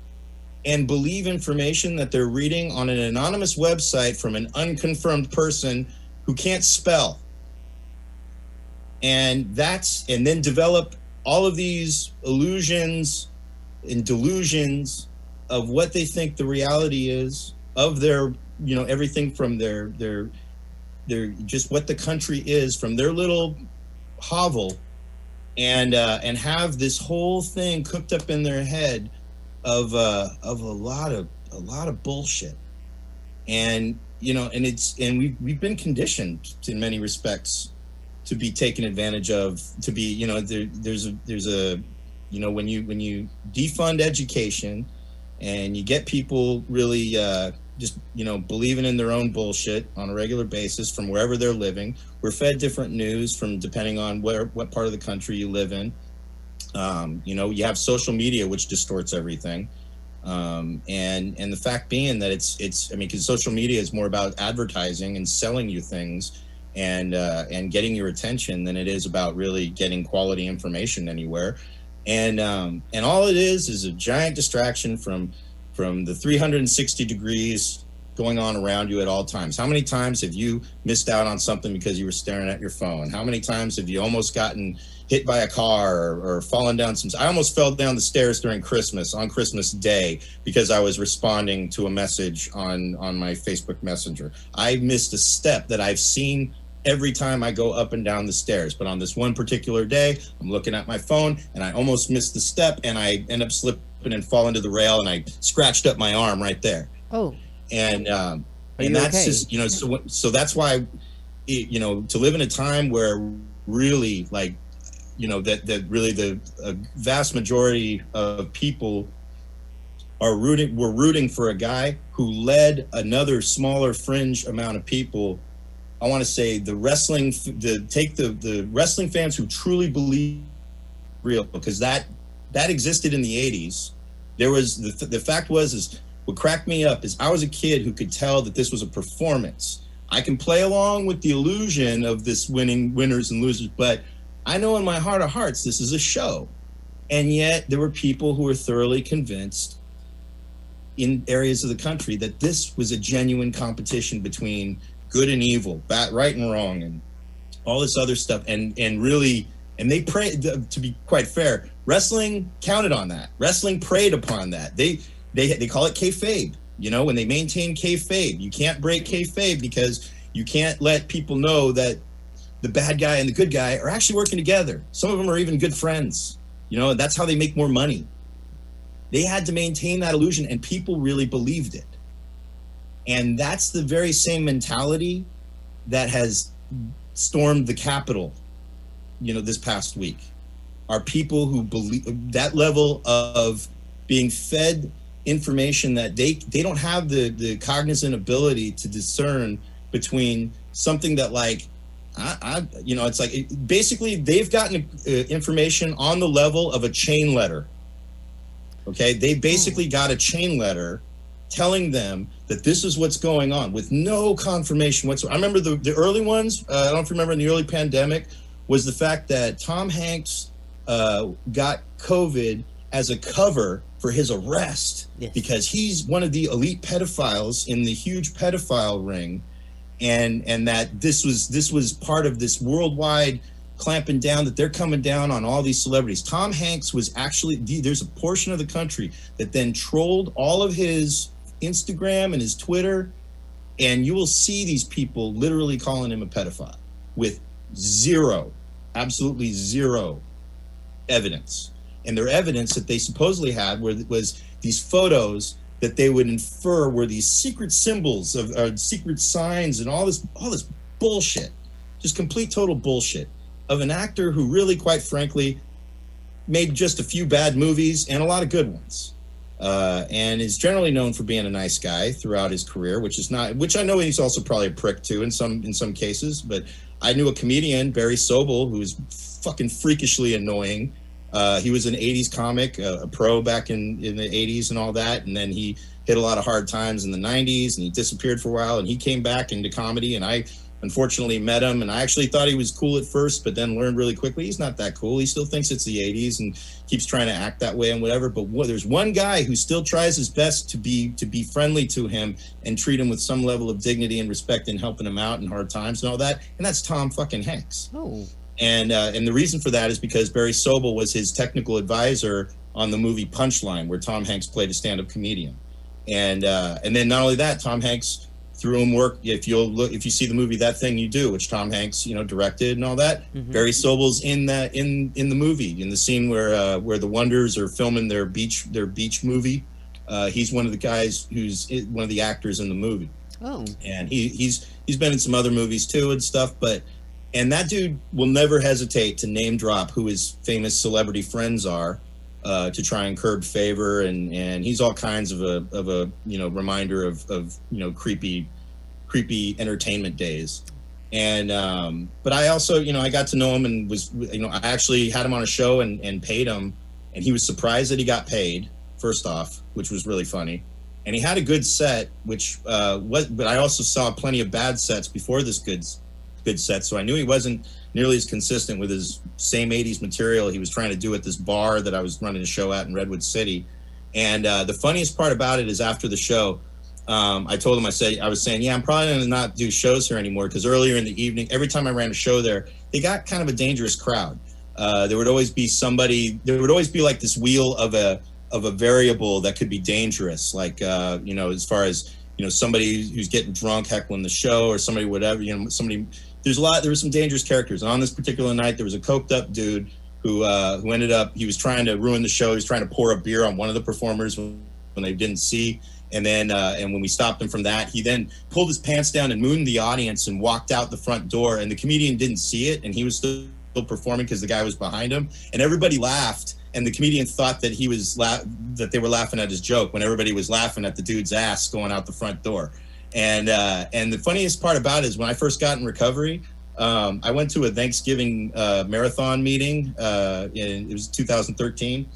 and believe information that they're reading on an anonymous website from an unconfirmed person who can't spell. And then develop all of these illusions and delusions of what they think the reality is of their, everything from their just what the country is from their little hovel, and have this whole thing cooked up in their head of a lot of bullshit. And we've been conditioned in many respects to be taken advantage of, to be, there's a when you defund education and you get people really just believing in their own bullshit on a regular basis from wherever they're living. We're fed different news from depending on what part of the country you live in. You have social media, which distorts everything. And the fact being that it's because social media is more about advertising and selling you things and getting your attention than it is about really getting quality information anywhere. And all it is a giant distraction from the 360 degrees going on around you at all times. How many times have you missed out on something because you were staring at your phone? How many times have you almost gotten hit by a car or fallen down I almost fell down the stairs during Christmas, on Christmas Day, because I was responding to a message on my Facebook Messenger. I missed a step that I've seen every time I go up and down the stairs. But on this one particular day, I'm looking at my phone and I almost missed the step and I end up slipping and fall into the rail and I scratched up my arm right there. Oh. And that's okay? Just, so that's why, to live in a time where really that really the vast majority of people were rooting for a guy who led another smaller fringe amount of people. I want to say the wrestling fans who truly believe real, because that existed in the 80s. There was the fact was what cracked me up is I was a kid who could tell that this was a performance. I can play along with the illusion of this winners and losers, but I know in my heart of hearts this is a show. And yet there were people who were thoroughly convinced in areas of the country that this was a genuine competition between good and evil, right and wrong, and all this other stuff. And they prayed, to be quite fair, wrestling counted on that. Wrestling preyed upon that. They call it kayfabe. When they maintain kayfabe, you can't break kayfabe because you can't let people know that the bad guy and the good guy are actually working together. Some of them are even good friends. And that's how they make more money. They had to maintain that illusion, and people really believed it. And that's the very same mentality that has stormed the Capitol this past week are people who believe that level of being fed information that they don't have the cognizant ability to discern between something that like it's like basically they've gotten information on the level of a chain letter. Okay, they basically got a chain letter telling them that this is what's going on with no confirmation whatsoever. I remember the early ones. I don't know if you remember in the early pandemic was the fact that Tom Hanks got COVID as a cover for his arrest because he's one of the elite pedophiles in the huge pedophile ring, and that this was part of this worldwide clamping down, that they're coming down on all these celebrities. Tom Hanks was actually, there's a portion of the country that then trolled all of his Instagram and his Twitter, and you will see these people literally calling him a pedophile with absolutely zero evidence. And their evidence that they supposedly had was these photos that they would infer were these secret symbols of secret signs and all this bullshit, just complete total bullshit of an actor who really, quite frankly, made just a few bad movies and a lot of good ones, and is generally known for being a nice guy throughout his career, which I know he's also probably a prick too in some cases. But I knew a comedian, Barry Sobel, who was fucking freakishly annoying. He was an 80s comic, a pro back in the 80s and all that. And then he hit a lot of hard times in the 90s and he disappeared for a while, and he came back into comedy, and I unfortunately met him, and I actually thought he was cool at first, but then learned really quickly he's not that cool. He still thinks it's the 80s and keeps trying to act that way and whatever. But there's one guy who still tries his best to be friendly to him and treat him with some level of dignity and respect and helping him out in hard times and all that, and that's Tom fucking Hanks. Oh. And the reason for that is because Barry Sobel was his technical advisor on the movie Punchline, where Tom Hanks played a stand-up comedian. And then not only that, Tom Hanks through him work. If you see the movie That Thing You Do, which Tom Hanks directed and all that, Barry Sobel's in the movie, in the scene where the Wonders are filming their beach movie. He's one of the guys who's one of the actors in the movie. Oh, and he's been in some other movies too and stuff, and that dude will never hesitate to name drop who his famous celebrity friends are, to try and curb favor, and he's all kinds of a reminder of creepy entertainment days. And but I also I got to know him and was I actually had him on a show and paid him, and he was surprised that he got paid first off, which was really funny. And he had a good set, but I also saw plenty of bad sets before this good set, so I knew he wasn't nearly as consistent with his same 80s material he was trying to do at this bar that I was running a show at in Redwood City. And the funniest part about it is after the show, I told him, I was saying, yeah, I'm probably going to not do shows here anymore, because earlier in the evening, every time I ran a show there, they got kind of a dangerous crowd. There would always be like this wheel of a variable that could be dangerous, like as far as somebody who's getting drunk heckling the show, or somebody whatever, there were some dangerous characters. And on this particular night, there was a coked up dude who ended up, he was trying to ruin the show. He was trying to pour a beer on one of the performers when they didn't see. And then and when we stopped him from that, he then pulled his pants down and mooned the audience and walked out the front door. And the comedian didn't see it, and he was still performing because the guy was behind him. And everybody laughed. And the comedian thought that that they were laughing at his joke, when everybody was laughing at the dude's ass going out the front door. And the funniest part about it is when I first got in recovery, I went to a Thanksgiving marathon meeting. It was 2013,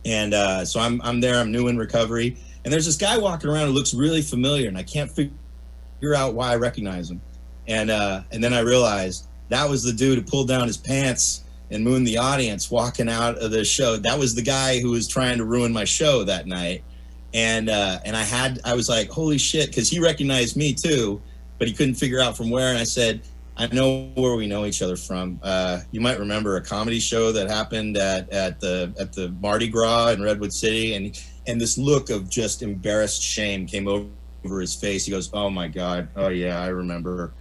and so I'm there. I'm new in recovery, and there's this guy walking around who looks really familiar, and I can't figure out why I recognize him. And then I realized that was the dude who pulled down his pants and mooned the audience walking out of the show. That was the guy who was trying to ruin my show that night. And I was like, holy shit, because he recognized me too, but he couldn't figure out from where. And I said, I know where we know each other from. You might remember a comedy show that happened at the Mardi Gras in Redwood City, and this look of just embarrassed shame came over his face. He goes, oh my God, oh yeah, I remember.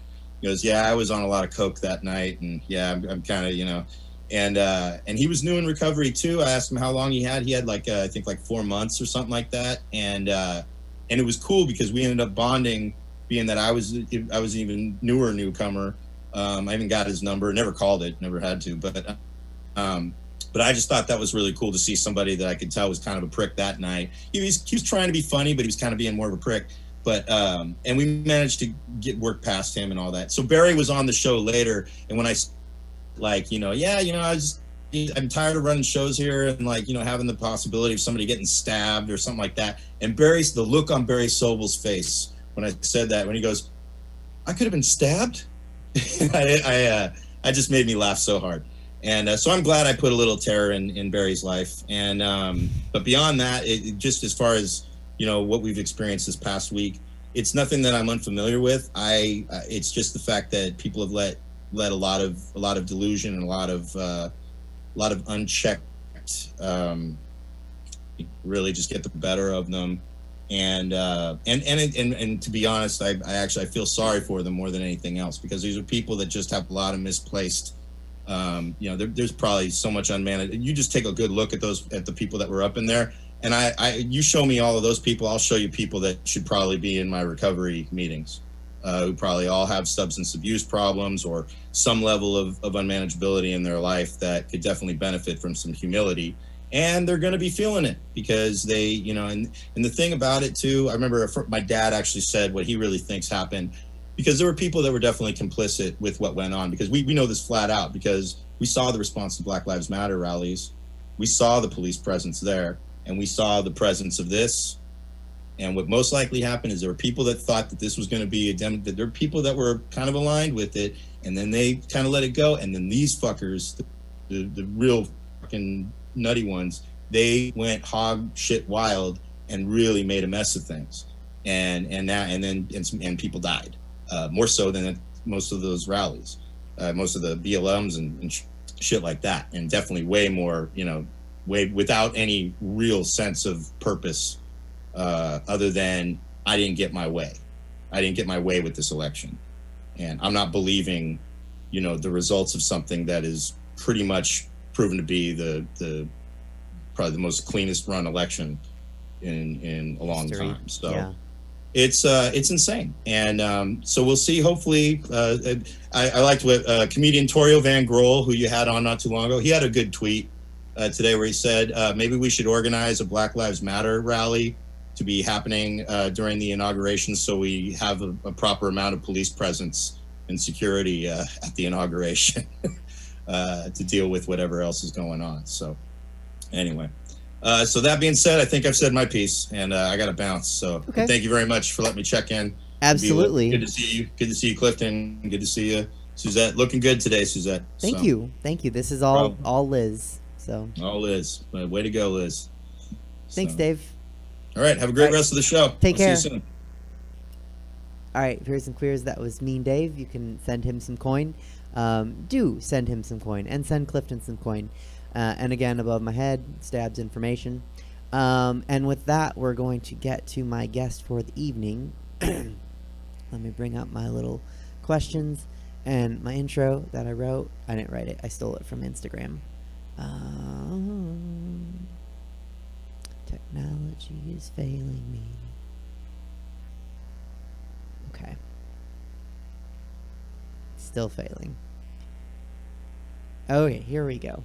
He goes, yeah, I was on a lot of coke that night, and yeah, I'm kind of and he was new in recovery too. I asked him how long he had. He had I think 4 months or something like that. And it was cool because we ended up bonding, being that I was an even newer newcomer. I even got his number, never called it, never had to, but I just thought that was really cool to see somebody that I could tell was kind of a prick that night. He was trying to be funny, but he was kind of being more of a prick. But and we managed to get work past him and all that. So Barry was on the show later, and when I I'm tired of running shows here and having the possibility of somebody getting stabbed or something like that. And the look on Barry Sobel's face when I said that, when he goes, "I could have been stabbed," I just made me laugh so hard. And so I'm glad I put a little terror in Barry's life. And but beyond that, it just as far as what we've experienced this past week, it's nothing that I'm unfamiliar with. It's just the fact that people have let a lot of delusion and a lot of unchecked really just get the better of them. And to be honest, I feel sorry for them more than anything else, because these are people that just have a lot of misplaced. There's probably so much unmanaged. You just take a good look at the people that were up in there, and you show me all of those people, I'll show you people that should probably be in my recovery meetings, who probably all have substance abuse problems or some level of unmanageability in their life that could definitely benefit from some humility. And they're going to be feeling it because they, and the thing about it too, I remember my dad actually said what he really thinks happened, because there were people that were definitely complicit with what went on, because we know this flat out, because we saw the response to Black Lives Matter rallies. We saw the police presence there, and we saw the presence of this. And what most likely happened is there were people that thought that this was going to be that there were people that were kind of aligned with it, and then they kind of let it go. And then these fuckers, the real fucking nutty ones, they went hog shit wild and really made a mess of things. And people died. More so than most of those rallies, most of the BLMs and shit like that, and definitely way more, way without any real sense of purpose, other than I didn't get my way. I didn't get my way with this election, and I'm not believing, the results of something that is pretty much proven to be the probably the most cleanest run election in a long time. So. Yeah. It's insane, and so we'll see. Hopefully, I liked what comedian Torio Van Grohl, who you had on not too long ago, he had a good tweet today where he said maybe we should organize a Black Lives Matter rally to be happening during the inauguration, so we have a proper amount of police presence and security at the inauguration to deal with whatever else is going on. So anyway. So that being said, I think I've said my piece, and I got to bounce. So okay. Thank you very much for letting me check in. Absolutely. Good to see you. Good to see you, Clifton. Good to see you, Suzette. Looking good today, Suzette. Thank you. This is all Liz. So all Liz. Way to go, Liz. Thanks, Dave. All right. Have a great rest of the show. Take care. See you soon. All right. Here's some queers. That was Mean Dave. You can send him some coin. Do send him some coin, and send Clifton some coin. And again, above my head, Stab's information. And with that, we're going to get to my guest for the evening. Let me bring up my little questions and my intro that I wrote. I didn't write it. I stole it from Instagram. Technology is failing me. Okay. Still failing. Okay, here we go.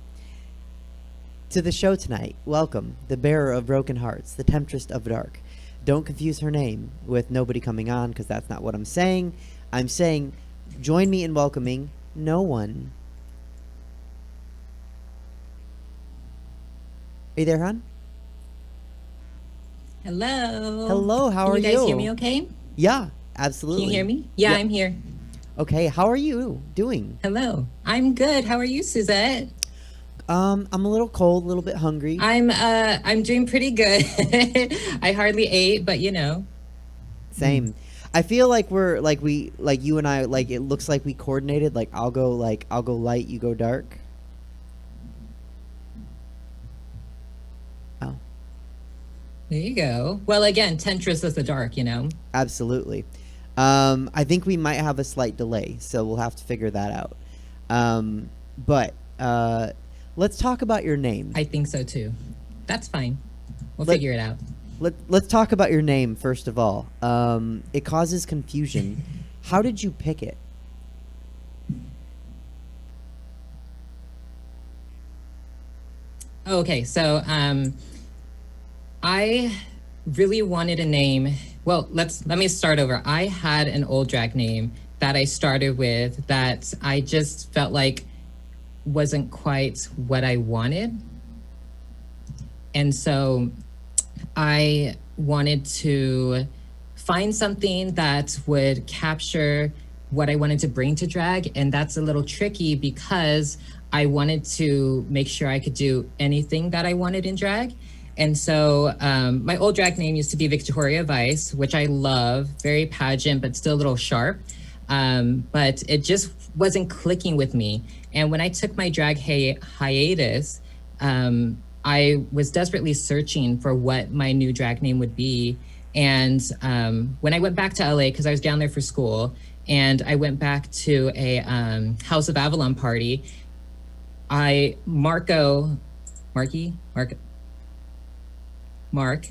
To the show tonight, welcome, the bearer of broken hearts, the temptress of dark. Don't confuse her name with nobody coming on, because that's not what I'm saying. I'm saying, join me in welcoming no one. Are you there, hon? Hello. Hello, how are you? Can you guys hear me okay? Yeah, absolutely. Can you hear me? Yeah, I'm here. Okay, how are you doing? Hello. I'm good. How are you, Suzette? I'm a little cold, a little bit hungry. I'm doing pretty good. I hardly ate, but Same. I feel like you and I, like, it looks like we coordinated. Like I'll go light, you go dark. Oh. There you go. Well, again, Tentris is the dark, Absolutely. I think we might have a slight delay, so we'll have to figure that out. But let's talk about your name. I think so too. That's fine. We'll figure it out. Let's talk about your name first of all. It causes confusion. How did you pick it? Okay, so I really wanted a name. Well, let me start over. I had an old drag name that I started with that I just felt like wasn't quite what I wanted. And so I wanted to find something that would capture what I wanted to bring to drag. And that's a little tricky because I wanted to make sure I could do anything that I wanted in drag. And so my old drag name used to be Victoria Vice, which I love, very pageant, but still a little sharp. But it just wasn't clicking with me. And when I took my drag hiatus, I was desperately searching for what my new drag name would be. And when I went back to LA, because I was down there for school, and I went back to a House of Avalon party, Mark,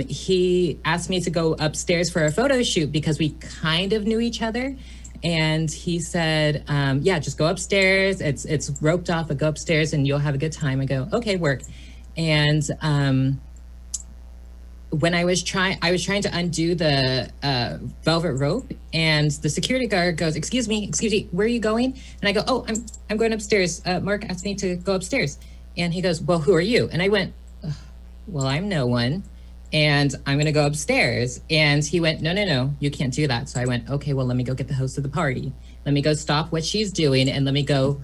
he asked me to go upstairs for a photo shoot because we kind of knew each other. And he said, yeah, just go upstairs. It's roped off, but go upstairs and you'll have a good time. I go, okay, work. And when I was trying to undo the velvet rope, and the security guard goes, excuse me, where are you going? And I go, oh, I'm going upstairs. Mark asked me to go upstairs. And he goes, well, who are you? And I went, well, I'm no one. And I'm gonna go upstairs. And he went, no, you can't do that. So I went, okay, well, let me go get the host of the party. Let me go stop what she's doing and let me go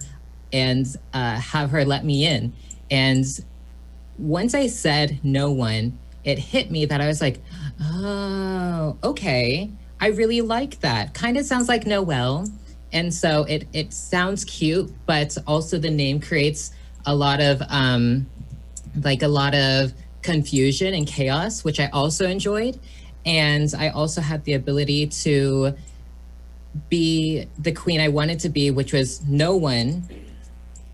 and have her let me in. And once I said no one, it hit me that I was like, oh, okay. I really like that. Kind of sounds like Noelle. And so it sounds cute, but also the name creates a lot of confusion and chaos, which I also enjoyed. And I also had the ability to be the queen I wanted to be, which was no one.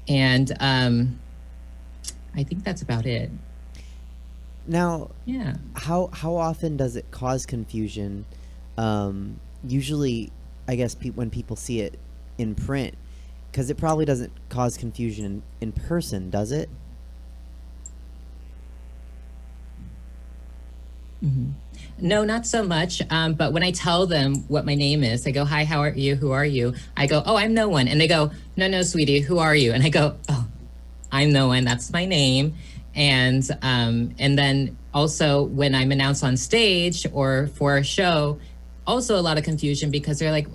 And I think that's about it. Now, yeah. How often does it cause confusion? Usually, I guess when people see it in print, because it probably doesn't cause confusion in person, does it? Mm-hmm. No, not so much. But when I tell them what my name is, they go, hi, how are you? Who are you? I go, oh, I'm no one. And they go, no, sweetie, who are you? And I go, oh, I'm no one. That's my name. And then also when I'm announced on stage or for a show, also a lot of confusion because they're like,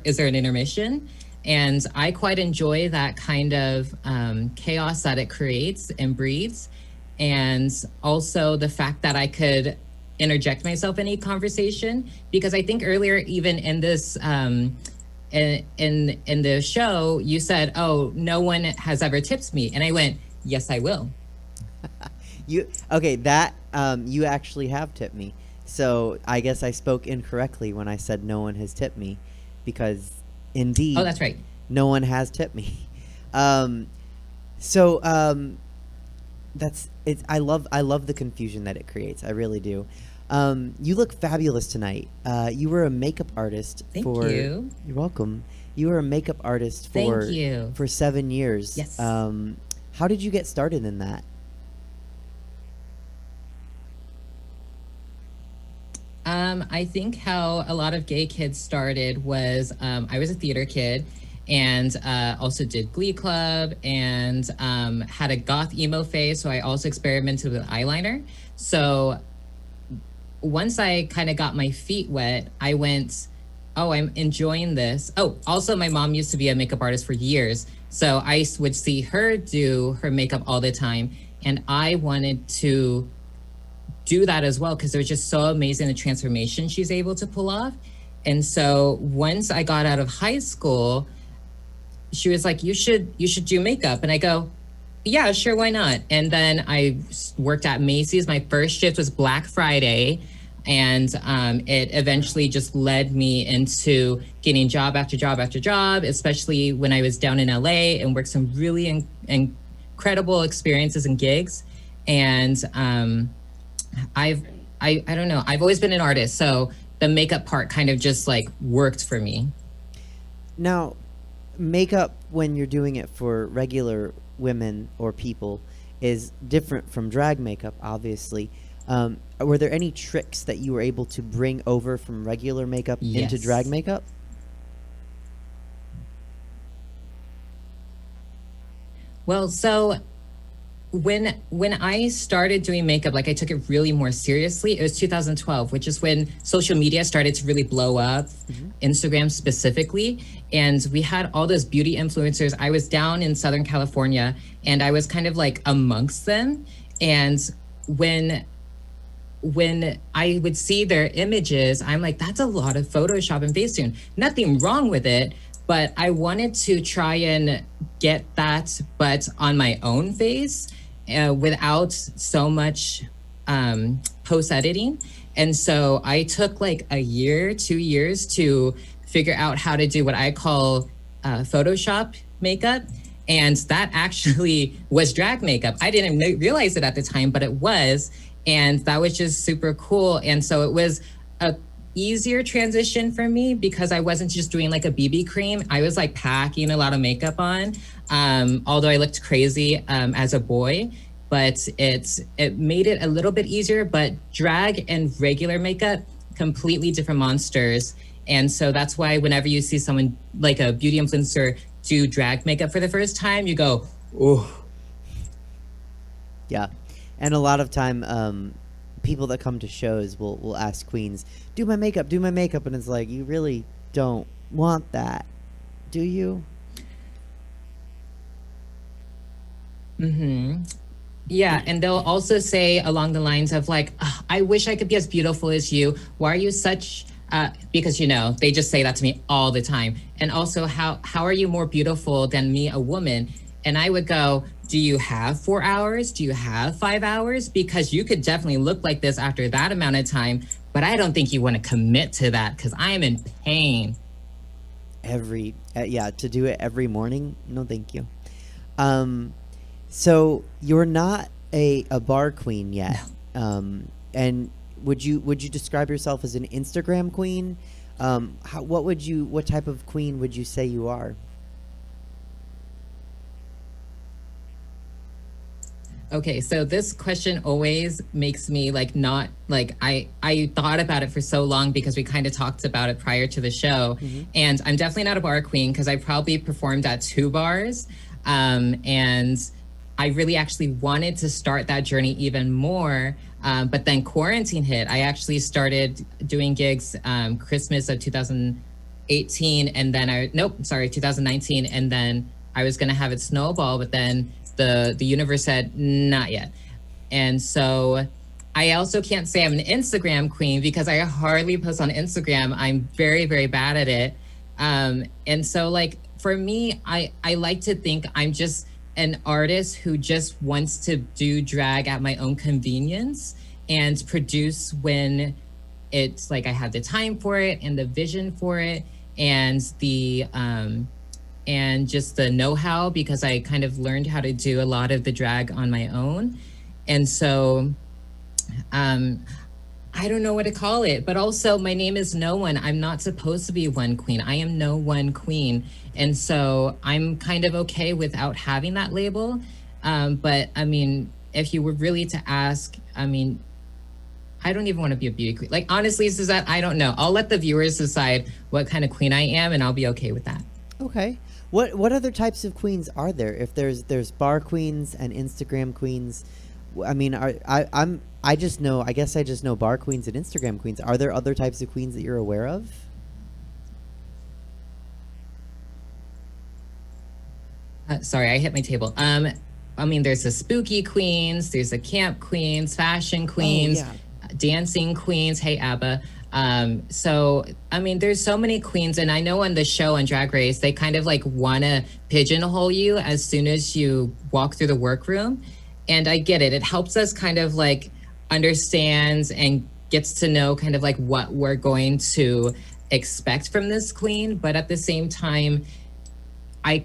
is there an intermission? And I quite enjoy that kind of chaos that it creates and breeds. And also the fact that I could interject myself in a conversation, because I think earlier, even in this, in the show, you said, oh, no one has ever tipped me. And I went, yes, I will. You actually have tipped me. So I guess I spoke incorrectly when I said no one has tipped me, because indeed, oh, that's right, no one has tipped me. That's it. I love the confusion that it creates. I really do. You look fabulous tonight. You were a makeup artist. Thank you. You're welcome. You were a makeup artist for 7 years. Yes. How did you get started in that? I think how a lot of gay kids started was I was a theater kid, and also did Glee Club, and had a goth emo phase, so I also experimented with eyeliner. So once I kind of got my feet wet, I went, oh, I'm enjoying this. Oh, also my mom used to be a makeup artist for years, so I would see her do her makeup all the time, and I wanted to do that as well because it was just so amazing the transformation she's able to pull off. And so once I got out of high school, she was like, you should do makeup. And I go, yeah, sure, why not? And then I worked at Macy's. My first shift was Black Friday. And it eventually just led me into getting job after job after job, especially when I was down in LA and worked some really incredible experiences and gigs. And I don't know, I've always been an artist. So the makeup part kind of just like worked for me. Now, makeup, when you're doing it for regular women or people is different from drag makeup, obviously. Were there any tricks that you were able to bring over from regular makeup into drag makeup? Well, so when I started doing makeup, like I took it really more seriously, it was 2012, which is when social media started to really blow up, Instagram specifically. And we had all those beauty influencers. I was down in Southern California and I was kind of like amongst them. And when I would see their images, I'm like, that's a lot of Photoshop and Facetune. Nothing wrong with it, but I wanted to try and get that, but on my own face, without so much post editing. And so I took like a year, 2 years to figure out how to do what I call Photoshop makeup. And that actually was drag makeup. I didn't realize it at the time, but it was. And that was just super cool. And so it was a easier transition for me because I wasn't just doing like a BB cream. I was like packing a lot of makeup on, although I looked crazy as a boy, but it made it a little bit easier. But drag and regular makeup, completely different monsters. And so that's why whenever you see someone like a beauty influencer do drag makeup for the first time, you go, ooh. Yeah. And a lot of time, people that come to shows will ask queens, do my makeup. And it's like, you really don't want that, do you? Mm-hmm. Yeah, and they'll also say along the lines of like, I wish I could be as beautiful as you. Why are you such... because, you know, they just say that to me all the time. And also, how are you more beautiful than me, a woman? And I would go, do you have 4 hours? Do you have 5 hours? Because you could definitely look like this after that amount of time. But I don't think you want to commit to that because I am in pain. To do it every morning? No, thank you. So you're not a bar queen yet. No. And would you describe yourself as an Instagram queen? What type of queen would you say you are? Okay, so this question always makes me like not like I thought about it for so long because we kind of talked about it prior to the show. And I'm definitely not a bar queen because I probably performed at 2 bars. And I really actually wanted to start that journey even more. But then quarantine hit. I actually started doing gigs Christmas of 2018 and then 2019. And then I was gonna have it snowball, but then the universe said, not yet. And so I also can't say I'm an Instagram queen because I hardly post on Instagram. I'm very, very bad at it. And so like, for me, I like to think I'm just an artist who just wants to do drag at my own convenience and produce when it's like I have the time for it and the vision for it and the and just the know-how because I kind of learned how to do a lot of the drag on my own. And so I don't know what to call it, but also my name is no one. I'm not supposed to be one queen. I am no one queen. And so I'm kind of okay without having that label. But I mean, if you were really to ask, I mean, I don't even want to be a beauty queen. Like, honestly, Suzette, I don't know. I'll let the viewers decide what kind of queen I am and I'll be okay with that. Okay. What other types of queens are there? If there's bar queens and Instagram queens, I mean, I just know bar queens and Instagram queens. Are there other types of queens that you're aware of? Sorry, I hit my table. I mean, there's the spooky queens, there's the camp queens, fashion queens, dancing queens. Hey, ABBA. So, I mean, there's so many queens, and I know on the show on Drag Race, they kind of like want to pigeonhole you as soon as you walk through the workroom. And I get it. It helps us kind of like understand and gets to know kind of like what we're going to expect from this queen. But at the same time, I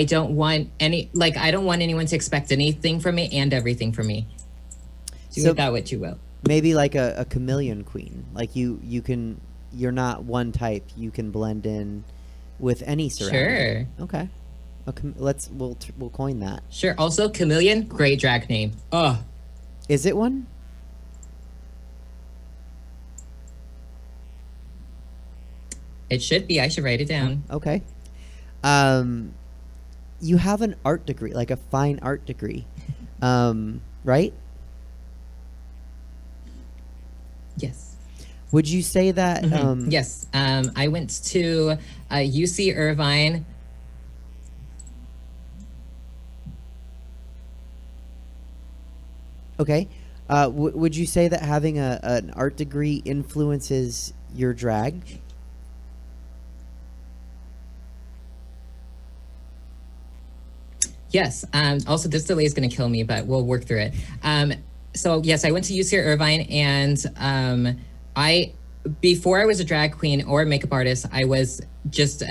don't want anyone to expect anything from me and everything from me. Do with that what you will. Maybe like a chameleon queen. Like you're not one type. You can blend in with any surrounding. Sure. Okay. We'll coin that. Sure. Also, Chameleon, great drag name. Oh, Is it one? it should be. I should write it down. Okay. You have an art degree, like a fine art degree, right? Yes. Would you say that? Yes. I went to UC Irvine. Okay. Would you say that having an art degree influences your drag? Yes. Also, this delay is going to kill me, but we'll work through it. So yes, I went to UC Irvine, and before I was a drag queen or a makeup artist, I was just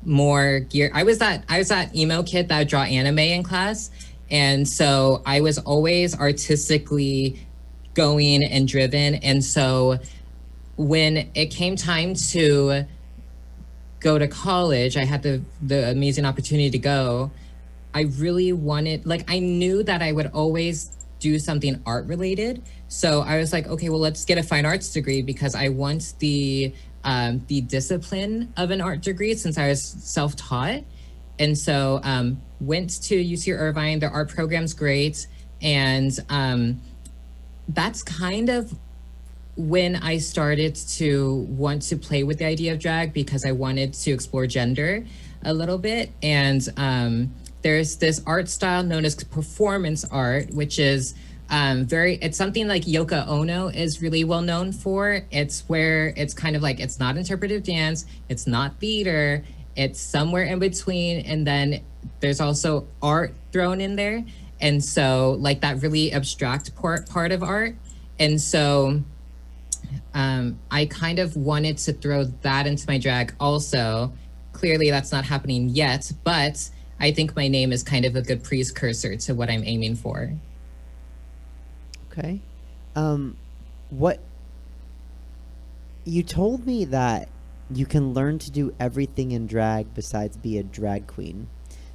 more geared. I was that emo kid that would draw anime in class, and so I was always artistically going and driven. And so when it came time to go to college, I had the amazing opportunity to go. I really wanted, like, I knew that I would always do something art related. So I was like, okay, well, let's get a fine arts degree because I want the discipline of an art degree since I was self-taught. And so went to UC Irvine. Their art program's great. And that's kind of when I started to want to play with the idea of drag because I wanted to explore gender a little bit. And there's this art style known as performance art, which is it's something like Yoko Ono is really well known for. It's where it's kind of like, it's not interpretive dance, it's not theater, it's somewhere in between. And then there's also art thrown in there. And so like that really abstract part of art. And so I kind of wanted to throw that into my drag also. Clearly that's not happening yet, but I think my name is kind of a good precursor to what I'm aiming for. Okay. What you told me that you can learn to do everything in drag besides be a drag queen.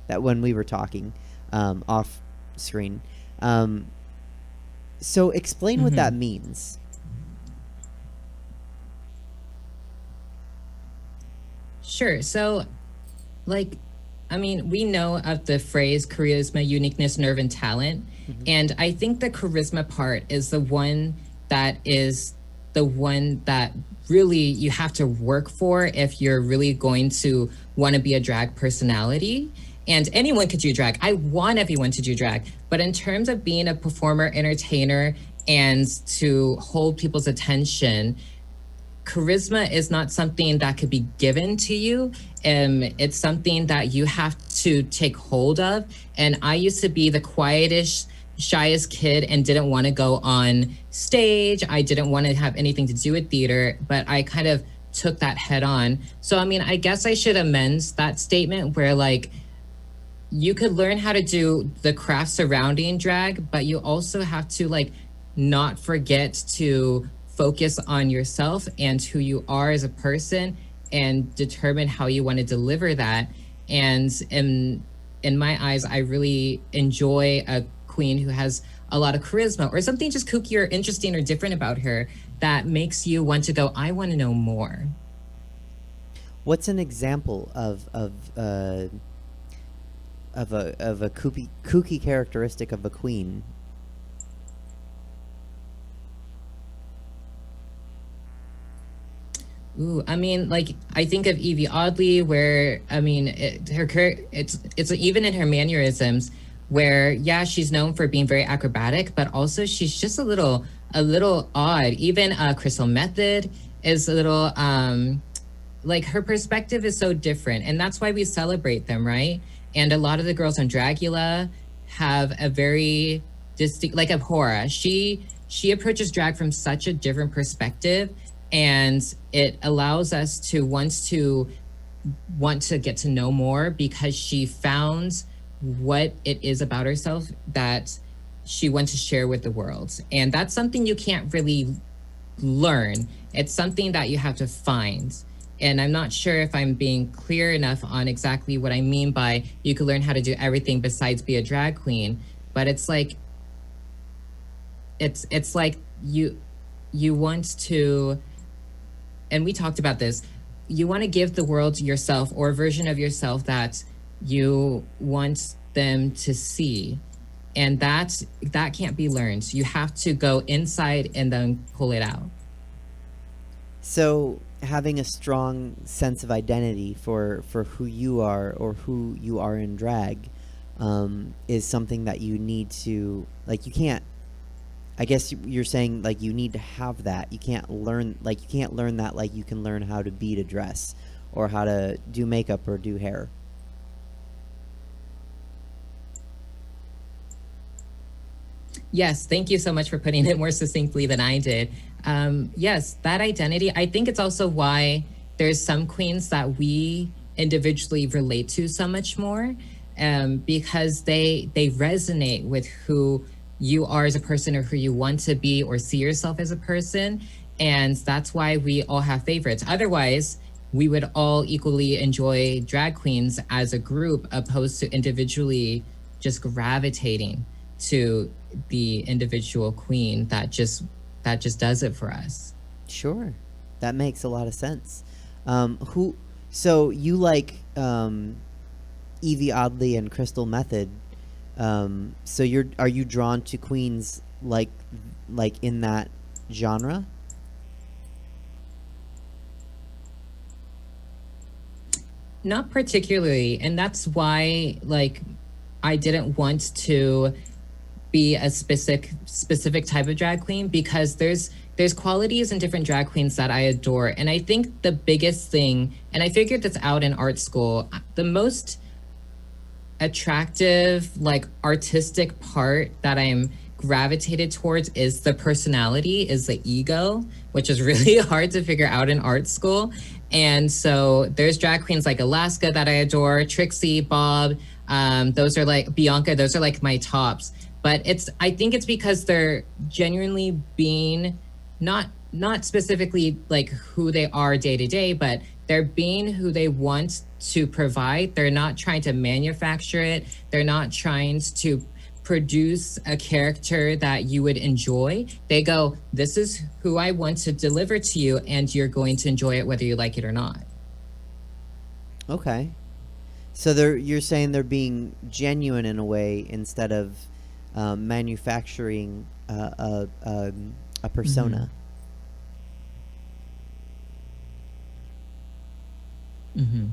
That when we were talking off screen. So explain what that means. Sure. So, like, I mean, we know of the phrase charisma, uniqueness, nerve, and talent. And I think the charisma part is the one that really you have to work for if you're really going to want to be a drag personality. And anyone could do drag. I want everyone to do drag. But in terms of being a performer, entertainer, and to hold people's attention, charisma is not something that could be given to you. It's something that you have to take hold of. And I used to be the quietest, shyest kid and didn't want to go on stage. I didn't want to have anything to do with theater, but I kind of took that head on. So, I mean, I guess I should amend that statement where like, you could learn how to do the craft surrounding drag, but you also have to like not forget to focus on yourself and who you are as a person and determine how you want to deliver that. And in my eyes, I really enjoy a queen who has a lot of charisma or something just kooky or interesting or different about her that makes you want to go, I want to know more. What's an example of a kooky characteristic of a queen? Ooh, I mean, like I think of Evie Oddly, where I mean, it's even in her mannerisms, where yeah, she's known for being very acrobatic, but also she's just a little odd. Even Crystal Method is a little like her perspective is so different, and that's why we celebrate them, right? And a lot of the girls on Dragula have a very distinct, like Abhora. She approaches drag from such a different perspective, and it allows us to want to get to know more because she found what it is about herself that she wants to share with the world. And that's something you can't really learn. It's something that you have to find. And I'm not sure if I'm being clear enough on exactly what I mean by you could learn how to do everything besides be a drag queen. But it's like you want to, and we talked about this, you want to give the world yourself or a version of yourself that you want them to see. And that can't be learned. You have to go inside and then pull it out. So having a strong sense of identity for who you are or who you are in drag is something that you need to, like, you can't, I guess you're saying, like, you need to have that. You can't learn that like you can learn how to beat a dress or how to do makeup or do hair. Yes, thank you so much for putting it more succinctly than I did. Yes, that identity, I think it's also why there's some queens that we individually relate to so much more, because they resonate with who you are as a person or who you want to be or see yourself as a person. And that's why we all have favorites. Otherwise, we would all equally enjoy drag queens as a group, opposed to individually just gravitating to the individual queen that just does it for us. Sure, that makes a lot of sense. So you like Evie Oddly and Crystal Method. So are you drawn to queens like in that genre? Not particularly, and that's why, like, I didn't want to be a specific type of drag queen, because there's qualities in different drag queens that I adore. And I think the biggest thing, and I figured this out in art school, the most attractive, like, artistic part that I'm gravitated towards is the personality, is the ego, which is really hard to figure out in art school. And so there's drag queens like Alaska that I adore, Trixie, Bob, those are like Bianca, those are like my tops. But I think it's because they're genuinely being not specifically like who they are day to day, but they're being who they want to provide. They're not trying to manufacture it. They're not trying to produce a character that you would enjoy. They go, this is who I want to deliver to you, and you're going to enjoy it whether you like it or not. Okay. So you're saying they're being genuine in a way instead of manufacturing a persona. Mm-hmm.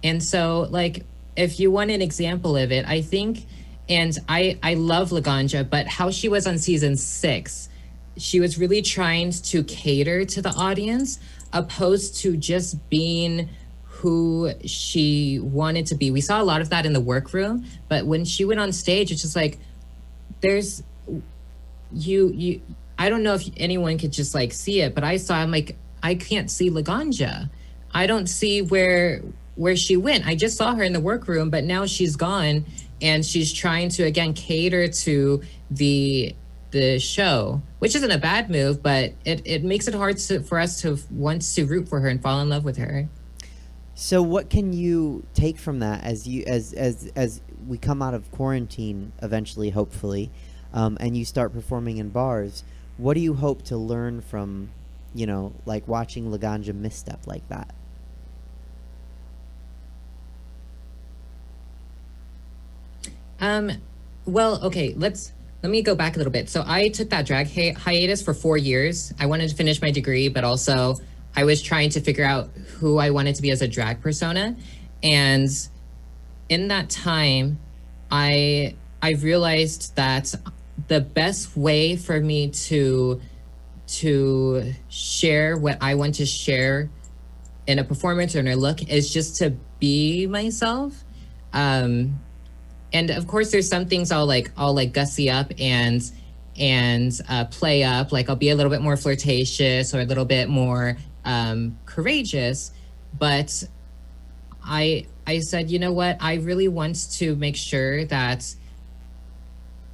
And so, like, if you want an example of it, I think, and I love Laganja, but how she was on season 6, she was really trying to cater to the audience, opposed to just being who she wanted to be. We saw a lot of that in the workroom, but when she went on stage, it's just like, there's you I don't know if anyone could just like see it, but I'm like, I can't see Laganja. I don't see where she went. I just saw her in the workroom, but now she's gone, and she's trying to again cater to the show, which isn't a bad move, but it makes it hard for us to want to root for her and fall in love with her. So what can you take from that as we come out of quarantine eventually, hopefully, and you start performing in bars? What do you hope to learn from, like watching Laganja misstep like that? Well, okay, let me go back a little bit. So I took that drag hiatus for 4 years. I wanted to finish my degree, but also I was trying to figure out who I wanted to be as a drag persona. And in that time, I realized that the best way for me to share what I want to share in a performance or in a look is just to be myself. And of course, there's some things I'll gussy up and play up. Like, I'll be a little bit more flirtatious or a little bit more courageous. But I said, you know what? I really want to make sure that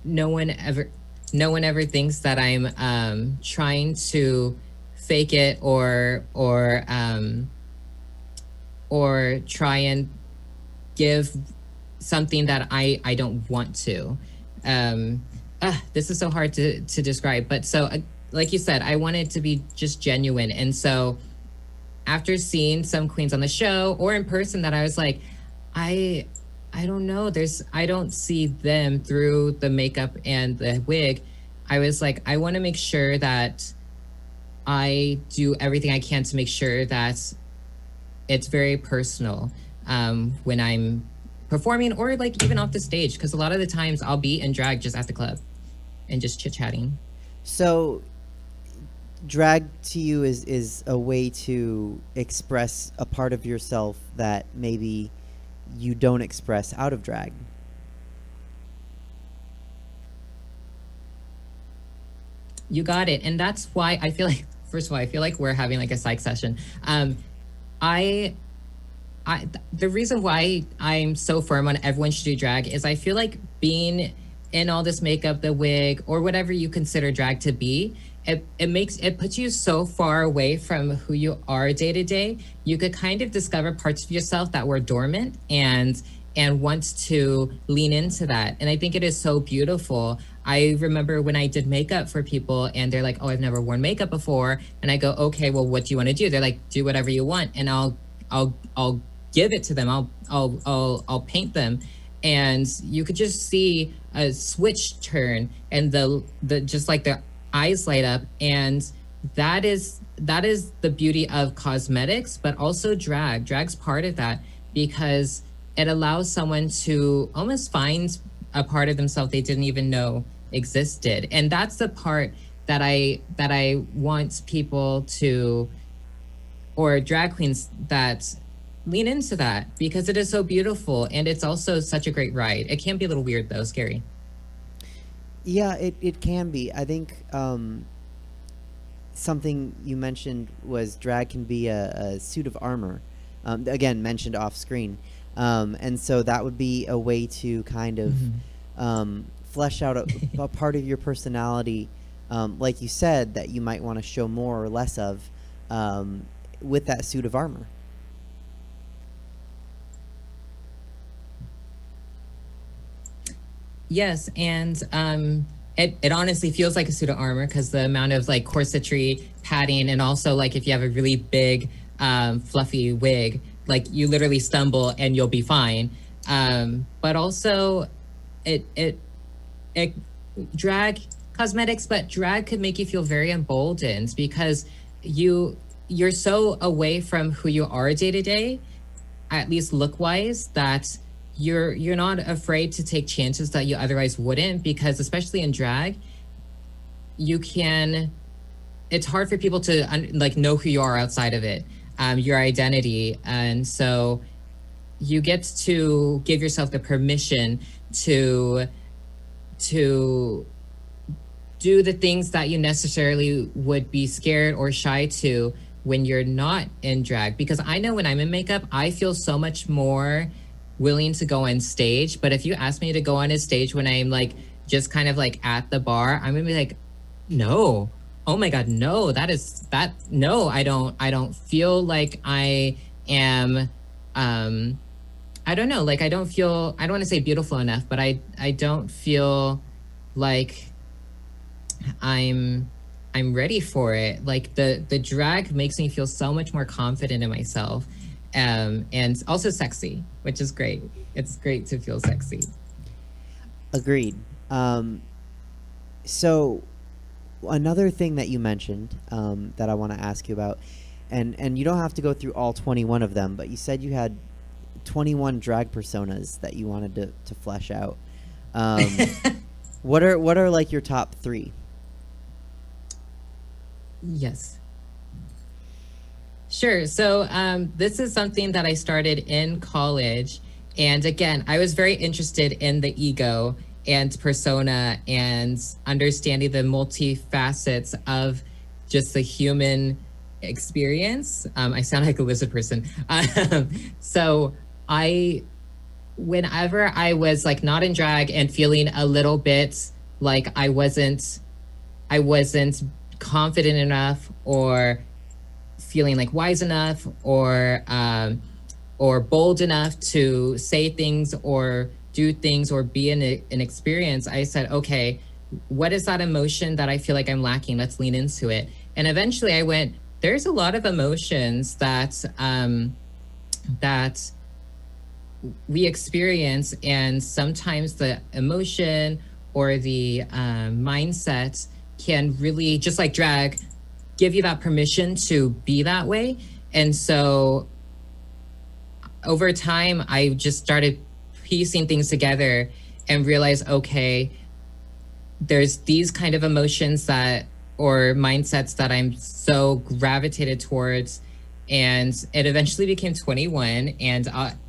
no one ever thinks that I'm trying to fake it or or try and give something that I don't want to. This is so hard to describe, but so like you said, I wanted to be just genuine. And so after seeing some queens on the show or in person, that I was like, I don't know, I don't see them through the makeup and the wig. I was like, I want to make sure that I do everything I can to make sure that it's very personal when I'm performing or like even off the stage, because a lot of the times I'll be in drag just at the club and just chit-chatting. So drag to you is a way to express a part of yourself that maybe you don't express out of drag. You got it. And that's why I feel like, first of all, I feel like we're having like a psych session. The reason why I'm so firm on everyone should do drag is I feel like being in all this makeup, the wig, or whatever you consider drag to be, it puts you so far away from who you are day to day. You could kind of discover parts of yourself that were dormant and want to lean into that. And I think it is so beautiful. I remember when I did makeup for people and they're like, oh, I've never worn makeup before. And I go, okay, well, what do you want to do? They're like, do whatever you want. And I'll give it to them. I'll paint them. And you could just see a switch turn and the just like their eyes light up. And that is the beauty of cosmetics, but also drag. Drag's part of that because it allows someone to almost find a part of themselves they didn't even know existed. And that's the part that I want people to, or drag queens that lean into that, because it is so beautiful and it's also such a great ride. It can be a little weird though, scary. Yeah, it can be. I think something you mentioned was drag can be a suit of armor. Again, mentioned off screen. And so that would be a way to kind of flesh out a part of your personality, like you said, that you might want to show more or less of with that suit of armor. Yes, and it honestly feels like a suit of armor because the amount of like corsetry, padding, and also like if you have a really big fluffy wig, like you literally stumble and you'll be fine. But also it drag cosmetics, but drag could make you feel very emboldened because you're so away from who you are day to day, at least look wise, that you're not afraid to take chances that you otherwise wouldn't, because especially in drag, it's hard for people to like know who you are outside of it, your identity. And so you get to give yourself the permission to do the things that you necessarily would be scared or shy to when you're not in drag. Because I know when I'm in makeup, I feel so much more willing to go on stage. But if you ask me to go on a stage when I'm like just kind of like at the bar, I'm gonna be like, no, oh my god, no, no, I don't feel like I am I don't know, like I don't want to say beautiful enough, but I don't feel like I'm ready for it. Like the drag makes me feel so much more confident in myself. And also sexy, which is great. It's great to feel sexy. Agreed. So another thing that you mentioned that I want to ask you about, and you don't have to go through all 21 of them, but you said you had 21 drag personas that you wanted to flesh out. What are like your top 3? Yes. Sure. So this is something that I started in college. And again, I was very interested in the ego and persona and understanding the multifacets of just the human experience. I sound like a lizard person. So whenever I was like not in drag and feeling a little bit like I wasn't confident enough or feeling like wise enough or or bold enough to say things or do things or be in an experience, I said, okay, what is that emotion that I feel like I'm lacking? Let's lean into it. And eventually I went, there's a lot of emotions that that we experience, and sometimes the emotion or the mindset can really, just like drag, give you that permission to be that way. And so over time, I just started piecing things together and realized, okay, there's these kind of emotions that, or mindsets that I'm so gravitated towards. And it eventually became 21. And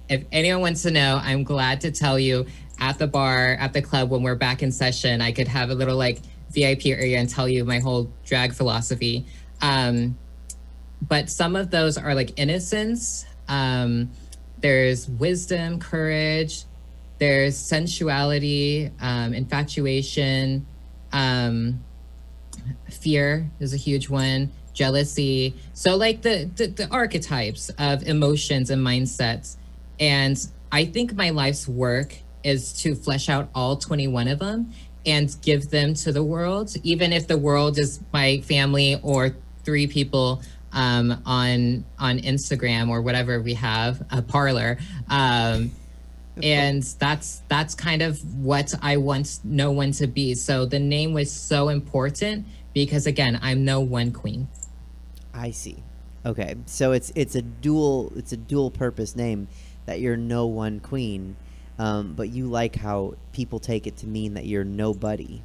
if anyone wants to know, I'm glad to tell you, at the bar, at the club, when we're back in session, I could have a little like VIP area and tell you my whole drag philosophy. But some of those are like innocence. There's wisdom, courage. There's sensuality, infatuation, fear is a huge one, jealousy. So like the archetypes of emotions and mindsets. And I think my life's work is to flesh out all 21 of them and give them to the world, even if the world is my family or 3 people on Instagram or whatever we have, a parlor. And that's kind of what I want no one to be. So the name was so important because, again, I'm no one queen. I see. Okay, so it's a dual purpose name, that you're no one queen, but you like how people take it to mean that you're nobody.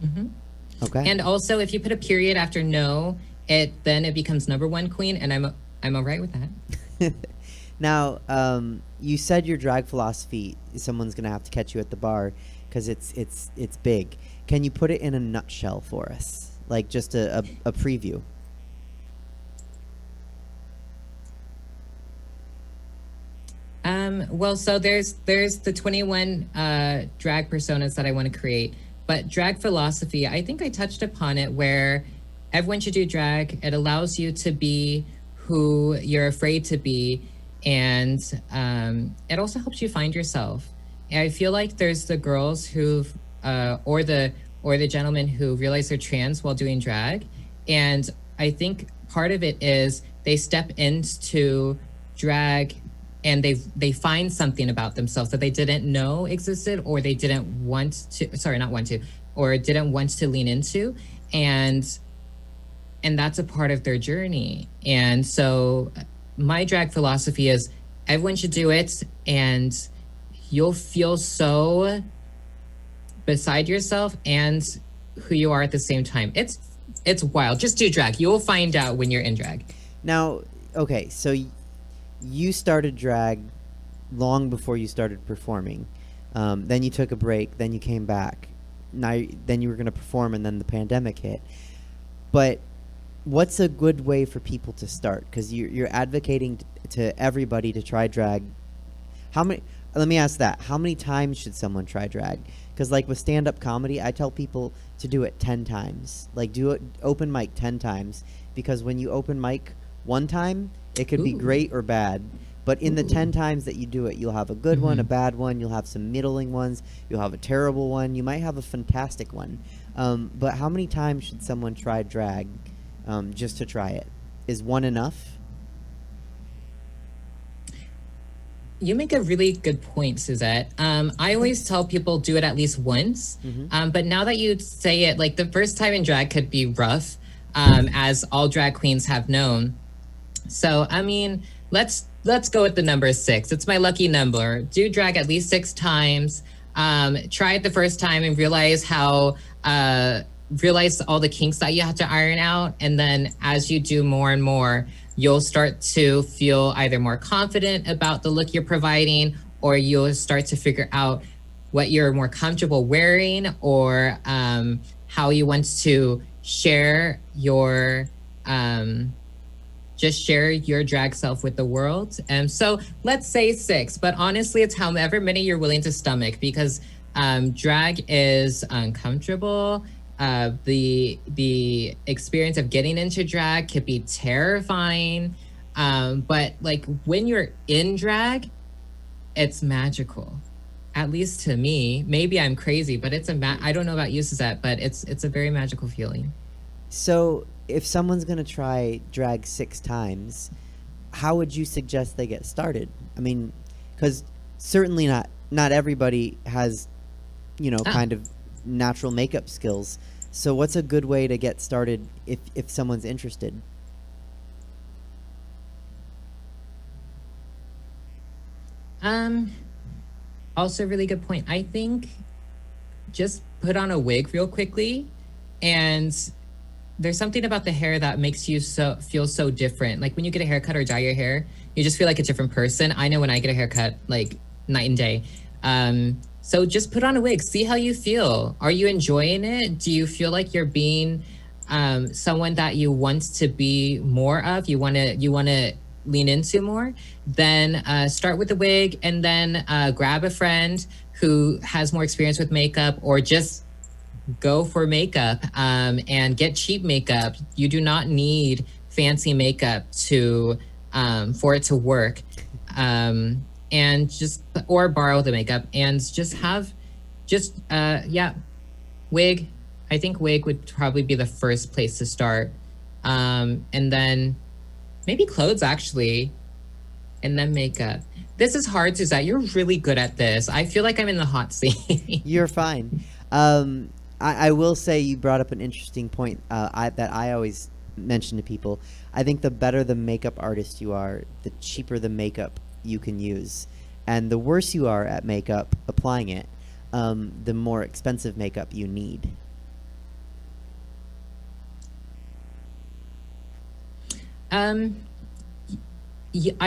Mm-hmm. Okay. And also, if you put a period after no, then it becomes number 1 queen, and I'm all right with that. Now, you said your drag philosophy, someone's gonna have to catch you at the bar because it's big. Can you put it in a nutshell for us, like just a preview? Well, so there's the 21 drag personas that I want to create, but drag philosophy, I think I touched upon it, where everyone should do drag. It allows you to be who you're afraid to be, and it also helps you find yourself. And I feel like there's the girls who've or the gentlemen who realize they're trans while doing drag, and I think part of it is they step into drag and they find something about themselves that they didn't know existed, or they didn't want to, or didn't want to lean into, and that's a part of their journey. And so my drag philosophy is everyone should do it, and you'll feel so beside yourself and who you are at the same time. It's wild. Just do drag. You'll find out when you're in drag. Now, okay, so you started drag long before you started performing. Then you took a break. Then you came back. Then you were going to perform, and then the pandemic hit. But what's a good way for people to start? Because you're advocating to everybody to try drag. Let me ask that. How many times should someone try drag? Because like with stand-up comedy, I tell people to do it 10 times. Like do it open mic 10 times. Because when you open mic one time, it could be great or bad. But in the 10 times that you do it, you'll have a good one, a bad one. You'll have some middling ones. You'll have a terrible one. You might have a fantastic one. But how many times should someone try drag just to try it? Is one enough? You make a really good point, Suzette. I always tell people do it at least once. But now that you say it, like the first time in drag could be rough, as all drag queens have known. So, I mean, let's go with the number 6. It's my lucky number. Do drag at least 6 times. Try it the first time and realize all the kinks that you have to iron out. And then as you do more and more, you'll start to feel either more confident about the look you're providing, or you'll start to figure out what you're more comfortable wearing, or how you want to share your just share your drag self with the world. And so let's say 6, but honestly, it's however many you're willing to stomach, because drag is uncomfortable The experience of getting into drag could be terrifying, but like when you're in drag, it's magical. At least to me. Maybe I'm crazy, but I don't know about you, Suzette, but it's a very magical feeling. So, if someone's going to try drag 6 times, how would you suggest they get started? I mean, because certainly not everybody has, kind of natural makeup skills. So, what's a good way to get started if someone's interested? Also, a really good point. I think just put on a wig real quickly, and there's something about the hair that makes you feel so different. Like when you get a haircut or dye your hair, you just feel like a different person. I know when I get a haircut, like night and day. So just put on a wig, see how you feel. Are you enjoying it? Do you feel like you're being someone that you want to be more of? You want to lean into more? Then start with the wig, and then grab a friend who has more experience with makeup, or just go for makeup and get cheap makeup. You do not need fancy makeup for it to work. And just, or borrow the makeup and just have wig. I think wig would probably be the first place to start. And then maybe clothes, actually, and then makeup. This is hard, Suzette. You're really good at this. I feel like I'm in the hot seat. You're fine. I will say you brought up an interesting point that I always mention to people. I think the better the makeup artist you are, the cheaper the makeup you can use. And the worse you are at makeup, applying it, the more expensive makeup you need. I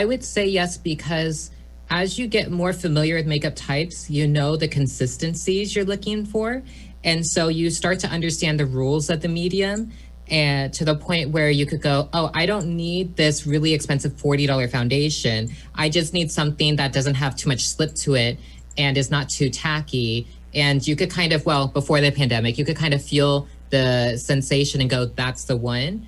would say yes, because as you get more familiar with makeup types, you know the consistencies you're looking for. And so you start to understand the rules of the medium, and to the point where you could go, oh, I don't need this really expensive $40 foundation. I just need something that doesn't have too much slip to it and is not too tacky. And you could kind of, before the pandemic, you could kind of feel the sensation and go, that's the one.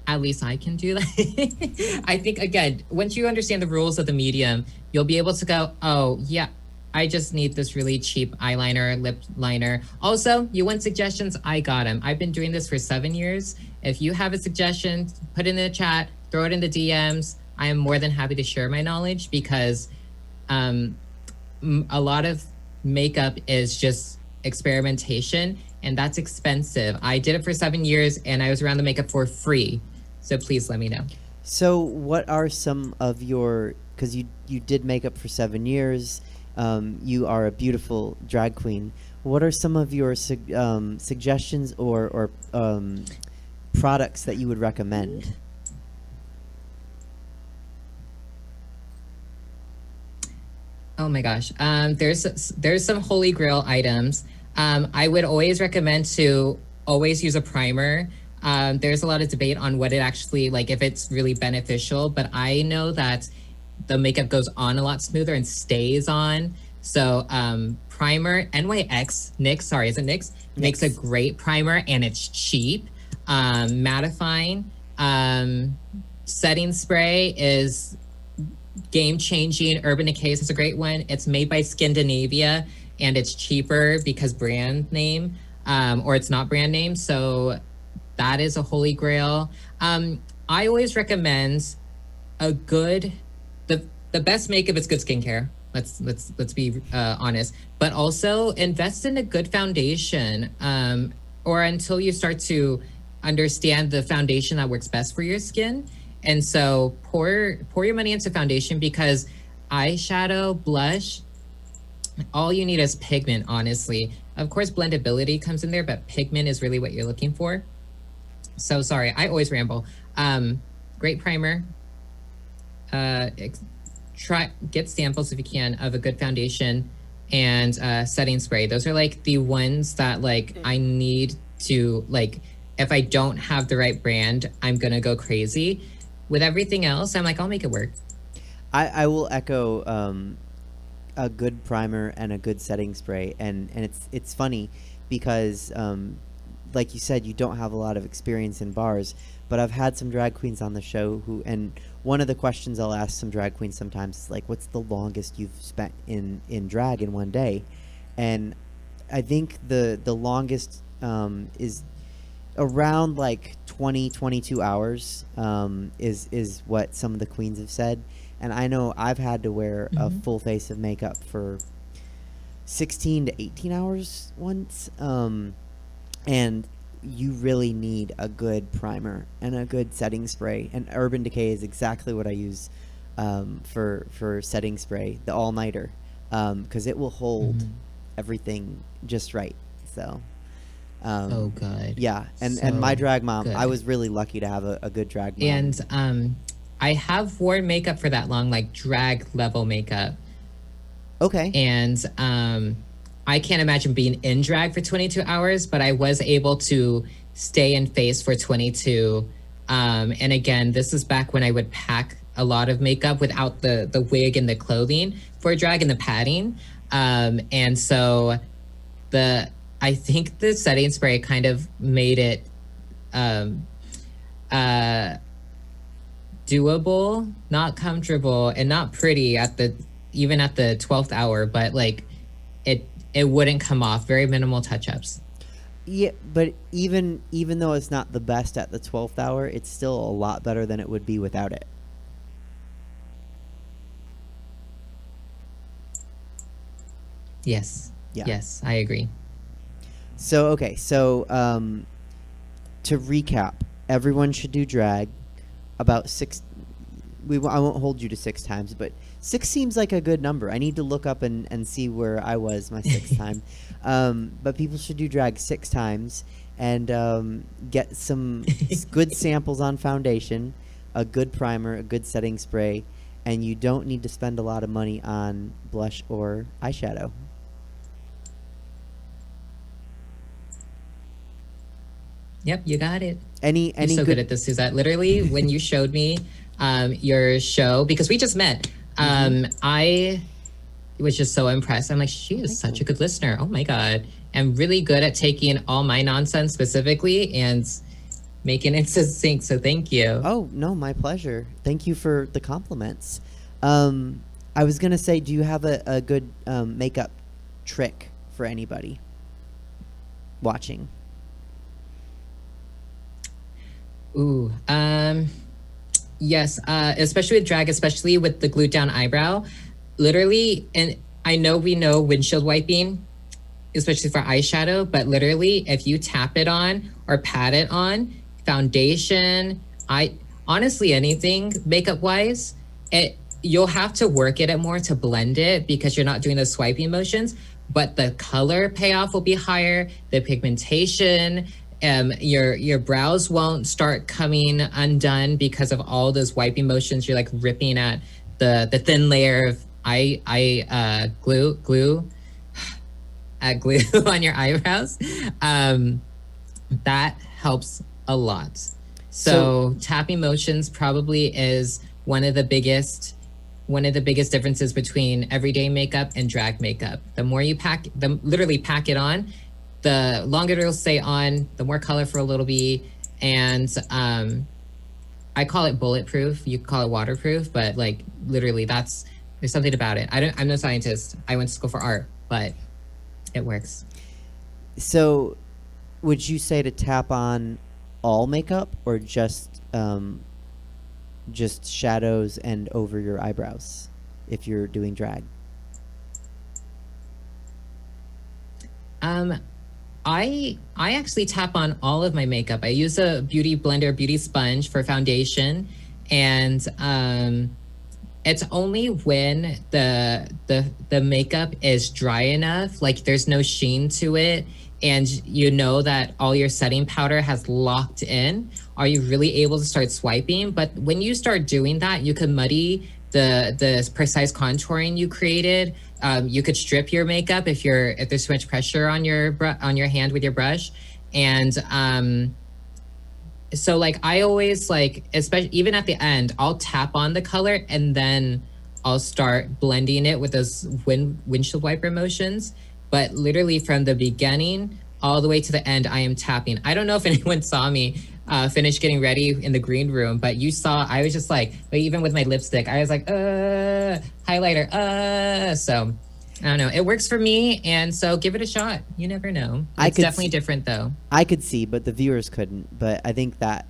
At least I can do that. I think, again, once you understand the rules of the medium, you'll be able to go, oh, yeah, I just need this really cheap eyeliner, lip liner. Also, you want suggestions? I got them. I've been doing this for 7 years. If you have a suggestion, put it in the chat, throw it in the DMs. I am more than happy to share my knowledge, because a lot of makeup is just experimentation, and that's expensive. I did it for 7 years, and I was around the makeup for free. So please let me know. So what are some of your, because you did makeup for 7 years, you are a beautiful drag queen. What are some of your suggestions or products that you would recommend? Oh my gosh. There's some holy grail items. I would always recommend to always use a primer. There's a lot of debate on what it actually, like, if it's really beneficial, but I know that the makeup goes on a lot smoother and stays on. So primer, NYX, is it NYX? Makes a great primer, and it's cheap. Mattifying. Setting spray is game-changing. Urban Decay's is a great one. It's made by Scandinavia, and it's cheaper because brand name, or it's not brand name. So that is a holy grail. I always recommend the best makeup is good skincare. Let's be honest. But also invest in a good foundation, or until you start to understand the foundation that works best for your skin. And so pour your money into foundation, because eyeshadow, blush, all you need is pigment, honestly. Of course, blendability comes in there, but pigment is really what you're looking for. So sorry, I always ramble. Great primer. Get samples if you can of a good foundation, and setting spray. Those are like the ones that I need to, if I don't have the right brand, I'm gonna go crazy. With everything else, I'm like, I'll make it work. I will echo a good primer and a good setting spray, and it's funny because, like you said, you don't have a lot of experience in bars. But I've had some drag queens on the show and one of the questions I'll ask some drag queens sometimes is like, what's the longest you've spent in drag in one day? And I think the longest is around like 22 hours is what some of the queens have said. And I know I've had to wear a full face of makeup for 16 to 18 hours once. And you really need a good primer and a good setting spray. And Urban Decay is exactly what I use for setting spray, the all-nighter, because it will hold everything just right. So oh god, yeah. And my drag mom, I was really lucky to have a good drag mom. And I have worn makeup for that long, like drag level makeup. Okay. And I can't imagine being in drag for 22 hours, but I was able to stay in face for 22. And again, this is back when I would pack a lot of makeup without the wig and the clothing for drag and the padding. And so I think the setting spray kind of made it doable, not comfortable, and not pretty even at the 12th hour, but like it wouldn't come off. Very minimal touch-ups. Yeah, but even though it's not the best at the 12th hour, it's still a lot better than it would be without it. Yes. Yeah. Yes, I agree. So, okay. So, to recap, everyone should do drag about 6. I won't hold you to 6 times, but 6 seems like a good number. I need to look up and see where I was my 6th time. But people should do drag 6 times and get some good samples on foundation, a good primer, a good setting spray, and you don't need to spend a lot of money on blush or eyeshadow. Yep, you got it. Any You're so good at this, Suzette. Literally, when you showed me your show, because we just met, I was just so impressed. I'm like, she is such a good listener. Oh my God. And really good at taking all my nonsense specifically and making it succinct. So thank you. Oh, no, my pleasure. Thank you for the compliments. I was going to say, do you have a good makeup trick for anybody watching? Ooh, yes, especially with drag, especially with the glued down eyebrow. Literally, and I know we know windshield wiping, especially for eyeshadow, but literally, if you tap it on or pat it on, foundation, honestly, anything makeup wise, you'll have to work at it more to blend it because you're not doing the swiping motions, but the color payoff will be higher, the pigmentation, your brows won't start coming undone because of all those wiping motions. You're like ripping at the thin layer of glue on your eyebrows. That helps a lot. So tapping motions probably is one of the biggest differences between everyday makeup and drag makeup. The more you literally pack it on, the longer it'll stay on, the more colorful it'll be. And I call it bulletproof. You call it waterproof, but like literally there's something about it. I'm no scientist. I went to school for art, but it works. So would you say to tap on all makeup or just shadows and over your eyebrows if you're doing drag? I actually tap on all of my makeup. I use a beauty blender, beauty sponge for foundation, and it's only when the makeup is dry enough, like there's no sheen to it, and you know that all your setting powder has locked in, are you really able to start swiping. But when you start doing that, you can muddy the precise contouring you created. You could strip your makeup if there's too much pressure on your hand with your brush. And so like I always like, especially even at the end, I'll tap on the color and then I'll start blending it with those windshield wiper motions. But literally from the beginning, all the way to the end, I am tapping. I don't know if anyone saw me finish getting ready in the green room, but you saw, I was just like, even with my lipstick, I was like, highlighter, so I don't know. It works for me, and so give it a shot. You never know. It's definitely different, though. I could see, but the viewers couldn't. But I think that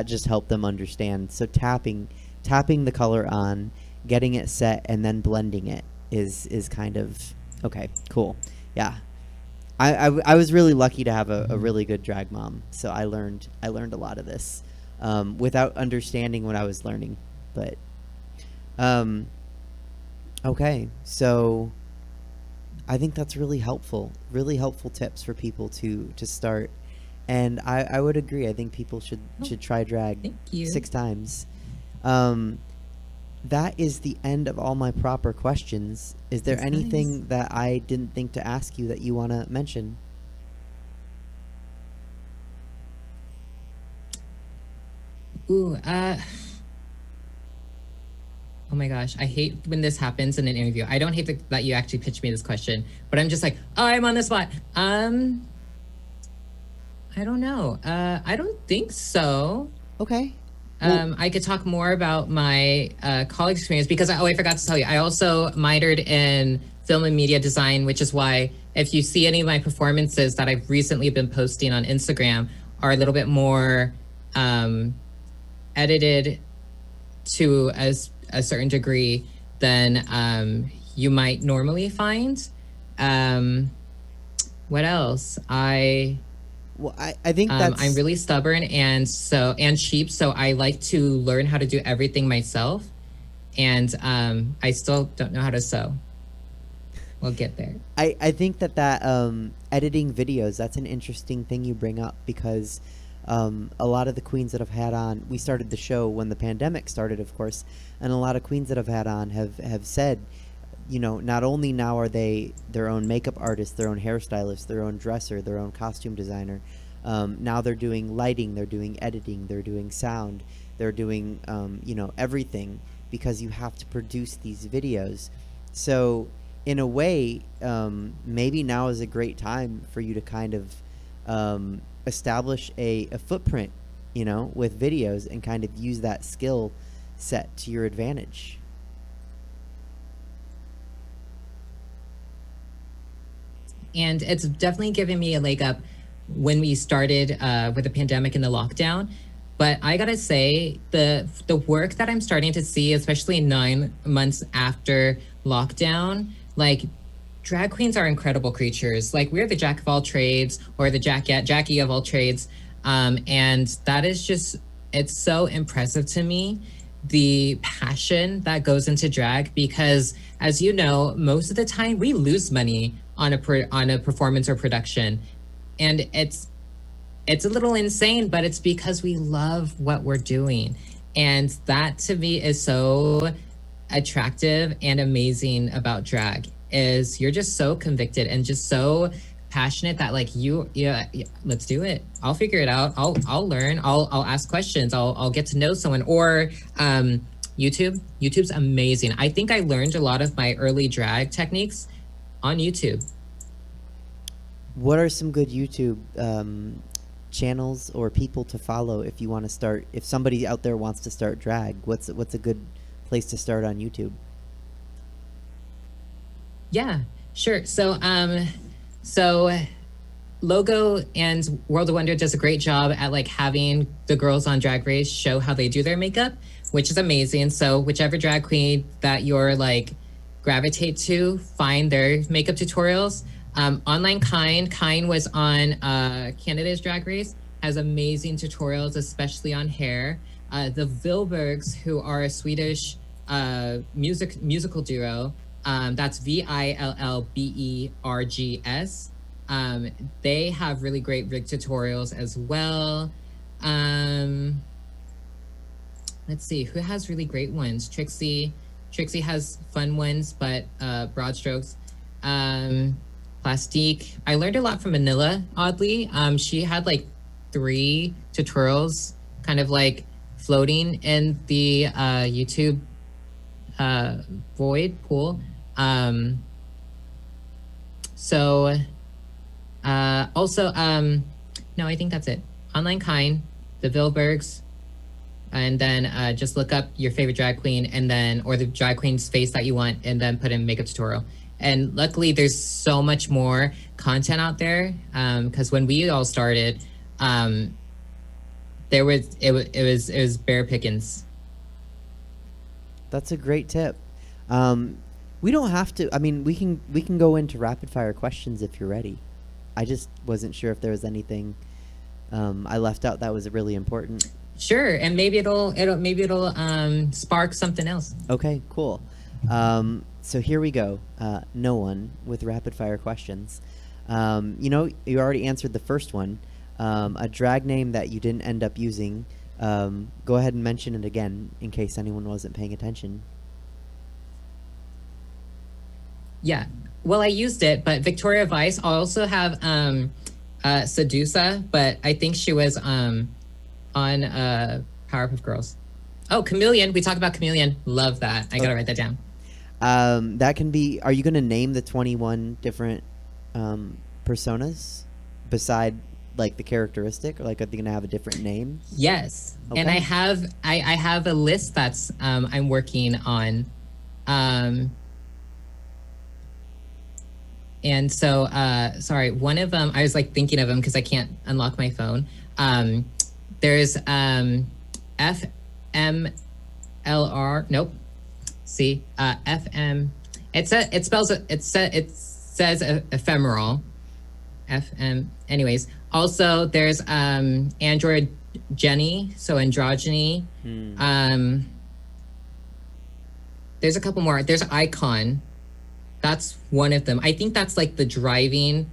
just helped them understand. So tapping the color on, getting it set, and then blending it is kind of okay. Cool. Yeah. I was really lucky to have a really good drag mom, so I learned a lot of this without understanding what I was learning. But okay, so I think that's really helpful tips for people to start, and I would agree. I think people should try drag 6 times. That is the end of all my proper questions. Is there anything that I didn't think to ask you that you want to mention? Ooh, oh my gosh, I hate when this happens in an interview. I don't hate that you actually pitched me this question, but I'm just like, oh, I'm on the spot. I don't know. I don't think so. Okay. I could talk more about my college experience because I forgot to tell you, I also minored in film and media design, which is why if you see any of my performances that I've recently been posting on Instagram are a little bit more edited to a certain degree than you might normally find. What else? Well, I think that's... I'm really stubborn and cheap, so I like to learn how to do everything myself, and I still don't know how to sew. We'll get there. I think that editing videos, that's an interesting thing you bring up, because a lot of the queens that I've had on, we started the show when the pandemic started, of course, and a lot of queens that I've had on have said, you know, not only now are they their own makeup artist, their own hairstylist, their own dresser, their own costume designer, now they're doing lighting, they're doing editing, they're doing sound, they're doing, you know, everything, because you have to produce these videos. So in a way, maybe now is a great time for you to kind of establish a footprint, you know, with videos, and kind of use that skill set to your advantage. And it's definitely given me a leg up when we started with the pandemic and the lockdown. But I gotta say, the work that I'm starting to see, especially 9 months after lockdown, like, drag queens are incredible creatures. Like, we're the jack of all trades, or the Jackie of all trades. And that is just, it's so impressive to me, the passion that goes into drag, because as you know, most of the time we lose money on a performance or production, and it's a little insane, but it's because we love what we're doing, and that to me is so attractive and amazing about drag. Is you're just so convicted and just so passionate that, like, yeah, let's do it. I'll figure it out. I'll learn. I'll ask questions. I'll get to know someone. Or YouTube's amazing. I think I learned a lot of my early drag techniques on YouTube. What are some good YouTube channels or people to follow if you want to start? If somebody out there wants to start drag, what's a good place to start on YouTube? Yeah, sure. So Logo and World of Wonder does a great job at, like, having the girls on Drag Race show how they do their makeup, which is amazing. So whichever drag queen that you're, like, gravitate to, find their makeup tutorials. Online Kind was on Canada's Drag Race, has amazing tutorials, especially on hair. The Vilbergs, who are a Swedish musical duo, that's Villbergs. They have really great rig tutorials as well. Let's see, who has really great ones? Trixie has fun ones, but broad strokes. Plastique. I learned a lot from Manila, oddly. She had, like, 3 tutorials kind of, like, floating in the YouTube pool. So Also, no, I think that's it. Online Kind, the Vilbergs, and then just look up your favorite drag queen and then, or the drag queen's face that you want, and then put in makeup tutorial. And luckily, there's so much more content out there. Because when we all started, it was bare pickings. That's a great tip. We don't have to. I mean, we can go into rapid fire questions if you're ready. I just wasn't sure if there was anything I left out that was really important. Sure, and maybe it'll spark something else. Okay, cool. So here we go. No one with rapid fire questions. You already answered the first one. A drag name that you didn't end up using. Go ahead and mention it again in case anyone wasn't paying attention. Yeah. Well, I used it, but Victoria Vice. I also have Sedusa, but I think she was on Powerpuff Girls. Oh, Chameleon. We talked about Chameleon. Love that. I gotta write that down. That can be. Are you gonna name the 21 different personas beside like the characteristic, or like are they gonna have a different name? Yes. Okay. And I have a list that's I'm working on. And so, sorry, one of them, I was like thinking of them because I can't unlock my phone. There's FMLR, nope. See, FM, it says ephemeral. FM, anyways. Also, there's Android Jenny, so androgyny. There's a couple more. There's Icon. That's one of them. I think that's like the driving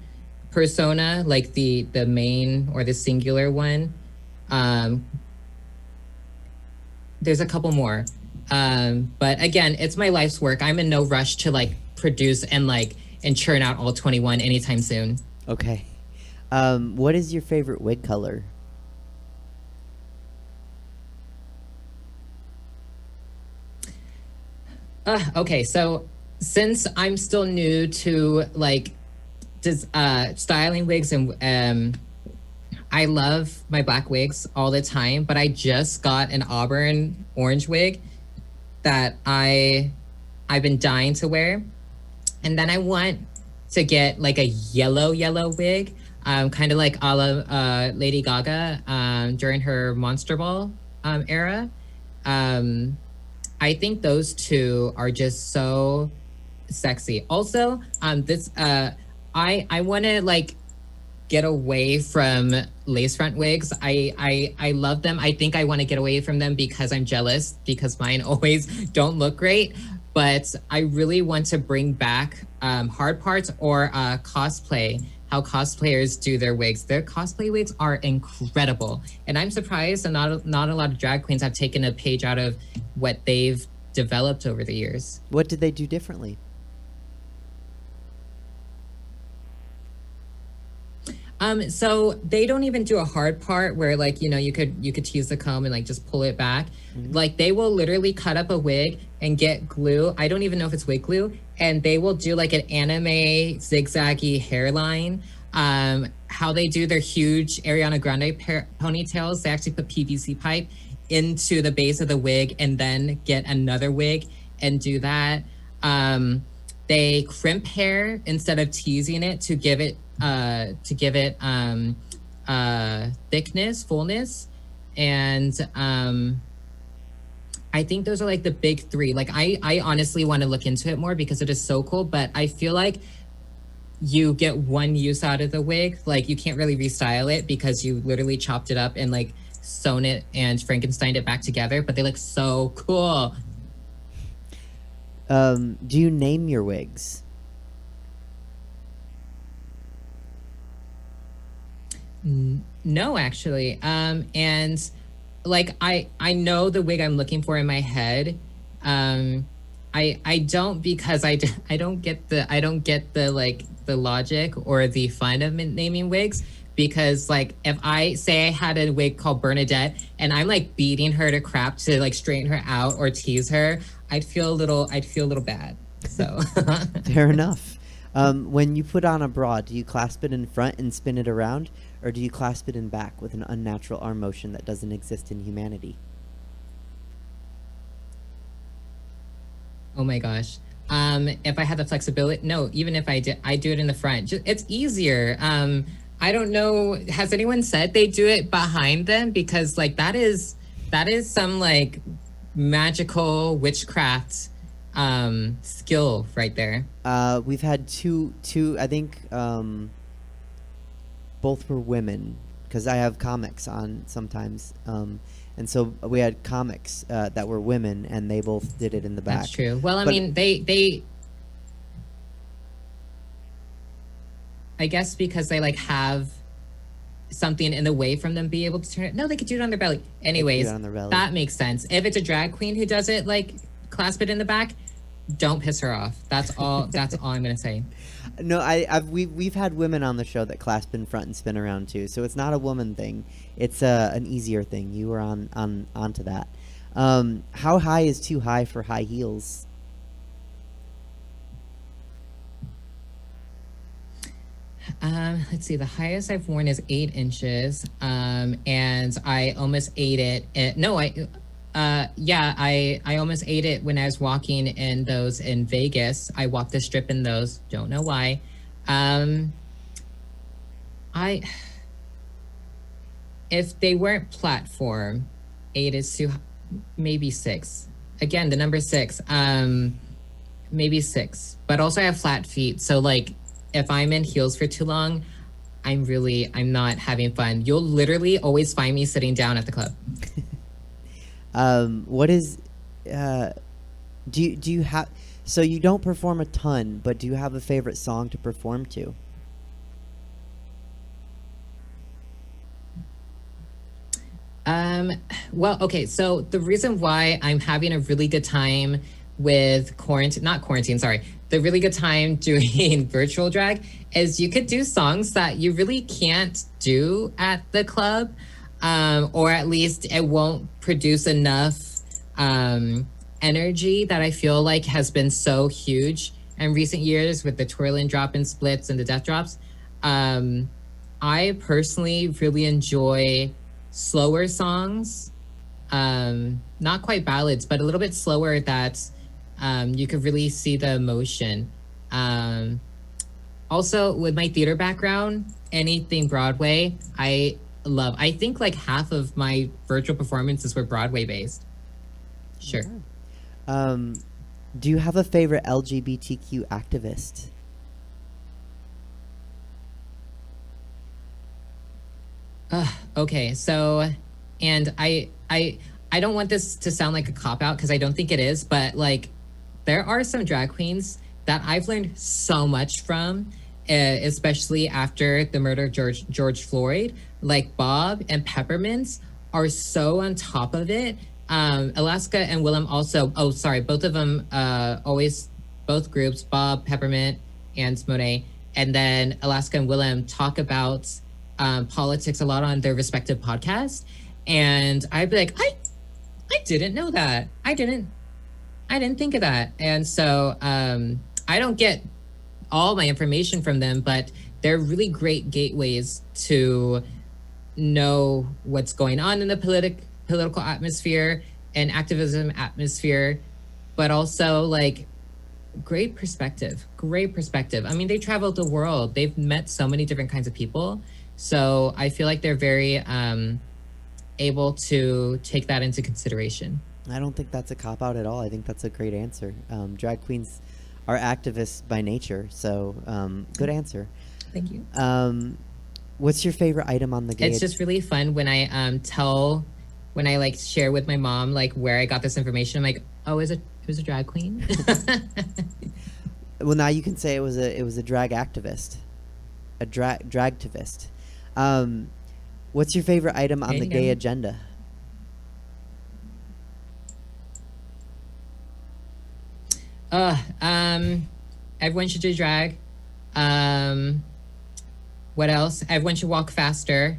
persona, like the main or the singular one. There's a couple more. But again, it's my life's work. I'm in no rush to like produce and churn out all 21 anytime soon. Okay. What is your favorite wig color? Okay, so since I'm still new to styling wigs, and I love my black wigs all the time, but I just got an auburn orange wig that I've been dying to wear. And then I want to get like a yellow wig, kind of like a la Lady Gaga during her Monster Ball era. I think those two are just so sexy. Also, I want to get away from lace front wigs. I love them. I think I want to get away from them because I'm jealous because mine always don't look great. But I really want to bring back hard parts or cosplay, how cosplayers do their wigs. Their cosplay wigs are incredible. And I'm surprised that not a lot of drag queens have taken a page out of what they've developed over the years. What did they do differently? So they don't even do a hard part where you could tease the comb and just pull it back. Mm-hmm. They will literally cut up a wig and get glue. I don't even know if it's wig glue, and they will do an anime zigzaggy hairline. How they do their huge Ariana Grande ponytails, they actually put PVC pipe into the base of the wig and then get another wig and do that. They crimp hair instead of teasing it to give it thickness, fullness, and I think those are the big three. I honestly want to look into it more because it is so cool, but I feel like you get one use out of the wig. You can't really restyle it because you literally chopped it up and sewn it and Frankensteined it back together, but they look so cool. Do you name your wigs? No, actually. And I know the wig I'm looking for in my head. I don't, because I don't get the logic or the fun of naming wigs, because if I say I had a wig called Bernadette and I'm beating her to crap to straighten her out or tease her, I'd feel a little bad. So fair enough. When you put on a bra, do you clasp it in front and spin it around, or do you clasp it in back with an unnatural arm motion that doesn't exist in humanity? Oh my gosh. If I had the flexibility, no, even if I do it in the front. It's easier. I don't know. Has anyone said they do it behind them? Because like that is some like magical witchcraft skill right there. We've had two. I think both were women, because I have comics on sometimes. And so we had comics that were women, and they both did it in the back. That's true. Well, I mean, they I guess because they like have something in the way from them being able to turn it. No, they could do it on their belly. Anyways, on their belly. That makes sense. If it's a drag queen who does it, like clasp it in the back, don't piss her off. That's all. That's all I'm gonna say. No, we've had women on the show that clasp in front and spin around too. So it's not a woman thing. It's an easier thing. You were onto that. How high is too high for high heels? Let's see. The highest I've worn is 8 inches, and I almost ate it. I almost ate it when I was walking in those in Vegas. I walked the strip in those. Don't know why. If they weren't platform, 8 is too. Maybe 6. Again, the number 6. Maybe 6. But also I have flat feet, so like. If I'm in heels for too long, I'm not having fun. You'll literally always find me sitting down at the club. What is, do you have, so you don't perform a ton, but do you have a favorite song to perform to? Well, okay, so the reason why I'm having a really good time with the really good time doing virtual drag is you could do songs that you really can't do at the club, or at least it won't produce enough energy that I feel like has been so huge in recent years with the twirling drop-in splits and the death drops. I personally really enjoy slower songs, not quite ballads, but a little bit slower that you could really see the emotion. Also, with my theater background, anything Broadway, I love. I think like half of my virtual performances were Broadway based. Sure. Do you have a favorite LGBTQ activist? Okay, so, and I don't want this to sound like a cop-out because I don't think it is, but like there are some drag queens that I've learned so much from, especially after the murder of George Floyd. Like Bob and Peppermint are so on top of it. Alaska and Willem also, both of them, both groups, Bob, Peppermint, and Monet, and then Alaska and Willem talk about politics a lot on their respective podcasts. And I'd be like, I didn't know that. I didn't think of that. And so I don't get all my information from them, but they're really great gateways to know what's going on in the political atmosphere and activism atmosphere, but also like great perspective. I mean, they traveled the world. They've met so many different kinds of people. So I feel like they're very able to take that into consideration. I don't think that's a cop-out at all. I think that's a great answer. Drag queens are activists by nature, so good answer. Thank you. What's your favorite item on the gay? It's just really fun when I like share with my mom like where I got this information. I'm like, oh, it was a drag queen. Well, now you can say it was a drag activist, a dragtivist. What's your favorite item on the gay agenda? Everyone should do drag. What else? Everyone should walk faster,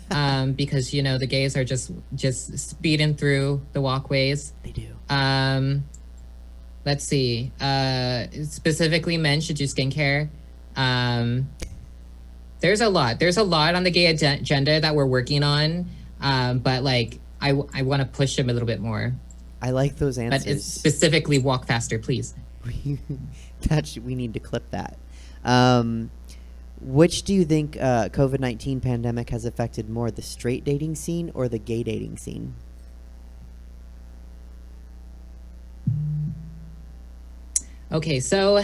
because you know the gays are just speeding through the walkways. They do. Let's see. Specifically, men should do skincare. There's a lot. There's a lot on the gay agenda that we're working on, but like I want to push them a little bit more. I like those answers. But it's specifically walk faster, please. We need to clip that. Which do you think COVID-19 pandemic has affected more, the straight dating scene or the gay dating scene? Okay, so,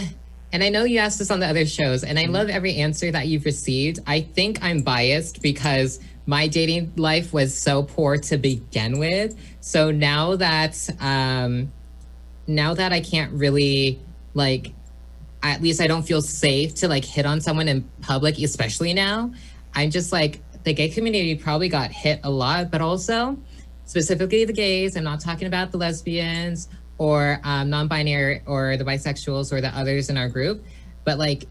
and I know you asked this on the other shows, and I love every answer that you've received. I think I'm biased because my dating life was so poor to begin with. So now that I can't really, like, at least I don't feel safe to like hit on someone in public, especially now. I'm just like, the gay community probably got hit a lot, but also specifically the gays. I'm not talking about the lesbians or non-binary or the bisexuals or the others in our group, but like,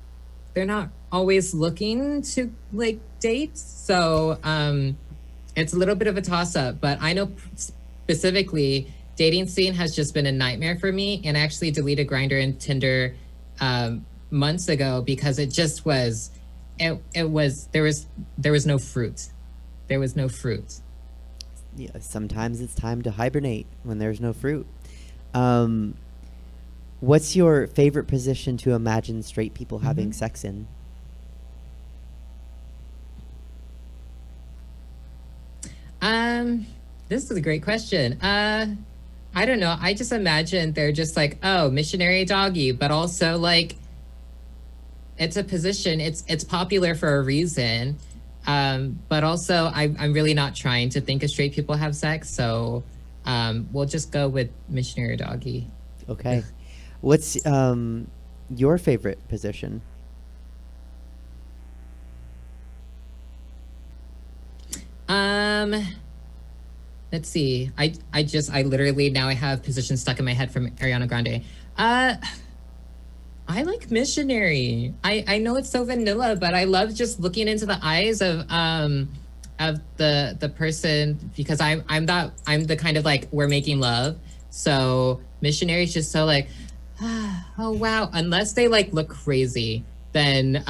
they're not always looking to like date. So it's a little bit of a toss up, but I know specifically dating scene has just been a nightmare for me. And I actually deleted Grindr and Tinder months ago because it just was, there was no fruit. There was no fruit. Yeah, sometimes it's time to hibernate when there's no fruit. What's your favorite position to imagine straight people having sex in? This is a great question. I don't know. I just imagine they're just like, oh, missionary doggy, but also like, it's a position. It's popular for a reason. But also I'm really not trying to think of straight people have sex. So we'll just go with missionary doggy. Okay. What's your favorite position? Let's see. I literally now I have positions stuck in my head from Ariana Grande. I like missionary. I know it's so vanilla, but I love just looking into the eyes of the person because I'm the kind of like we're making love. So missionary is just so like, oh wow. Unless they like look crazy, then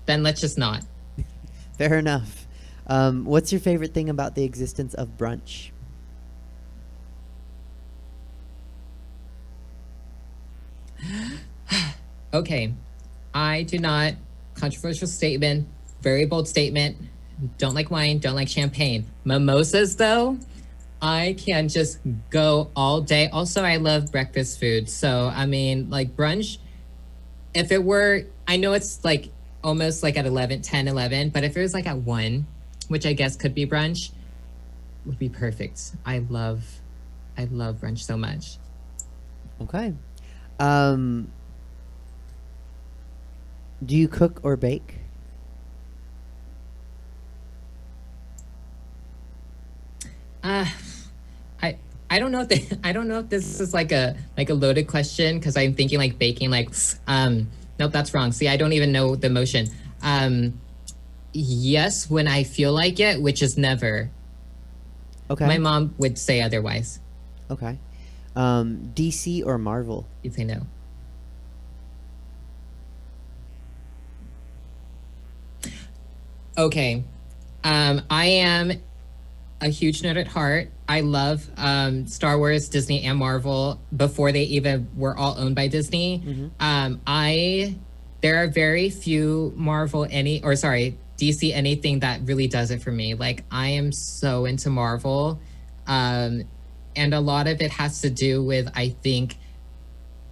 let's just not. Fair enough. What's your favorite thing about the existence of brunch? Okay. I do not, controversial statement, very bold statement. Don't like wine, don't like champagne. Mimosas though, I can just go all day. Also, I love breakfast food. So, I mean, like brunch, if it were, I know it's like almost like at 10, 11, but if it was like at 1, which I guess could be brunch, would be perfect. I love brunch so much. Okay. Do you cook or bake? I don't know if I don't know if this is like a loaded question because I'm thinking like baking like nope, that's wrong. See, I don't even know the motion. Yes, when I feel like it, which is never. Okay. My mom would say otherwise. Okay. DC or Marvel? You'd say no. Okay. I am a huge nerd at heart. I love Star Wars, Disney, and Marvel before they even were all owned by Disney. Mm-hmm. There are very few DC anything that really does it for me. Like I am so into Marvel. And a lot of it has to do with, I think,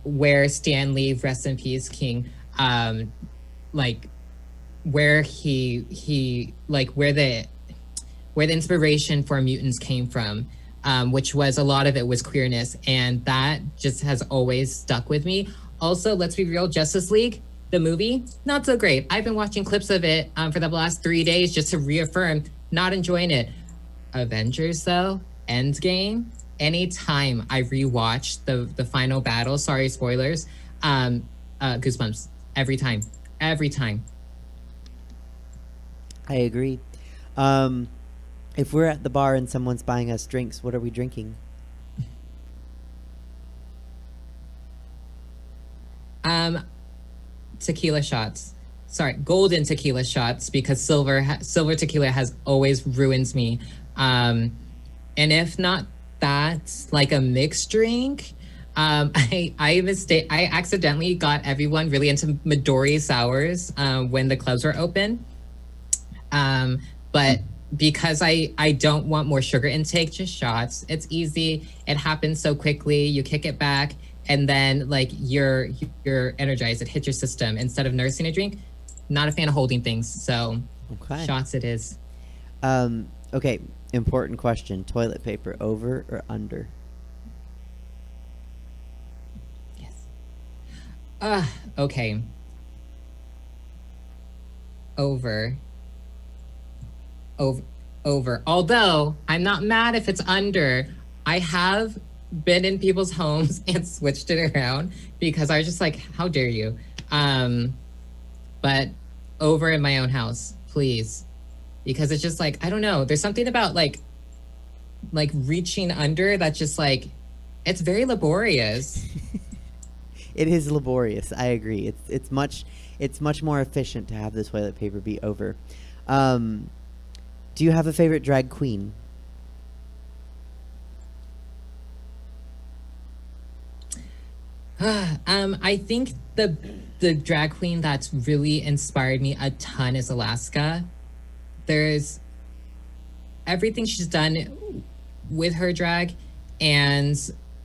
where Stan Lee, rest in peace, King, like where he like where the inspiration for mutants came from, which was a lot of it was queerness, and that just has always stuck with me. Also, let's be real, Justice League, the movie, not so great. I've been watching clips of it for the last 3 days just to reaffirm not enjoying it. Avengers though, Endgame, anytime I rewatch the final battle, sorry, spoilers, goosebumps every time. I agree. If we're at the bar and someone's buying us drinks, what are we drinking? tequila shots. Sorry, golden tequila shots, because silver tequila has always ruined me. And if not that, like a mixed drink. I accidentally got everyone really into Midori sours when the clubs were open. But because I don't want more sugar intake, just shots. It's easy. It happens so quickly. You kick it back, and then like you're energized. It hits your system instead of nursing a drink. Not a fan of holding things, so shots it is. Okay, important question. Toilet paper, over or under? Yes. Okay. Over. Although I'm not mad if it's under. I have been in people's homes and switched it around because I was just like, how dare you? But over in my own house, please. Because it's just like, I don't know. There's something about like reaching under that just like, it's very laborious. It is laborious. I agree. It's much more efficient to have the toilet paper be over. Do you have a favorite drag queen? I think the drag queen that's really inspired me a ton is Alaska. There's everything she's done with her drag and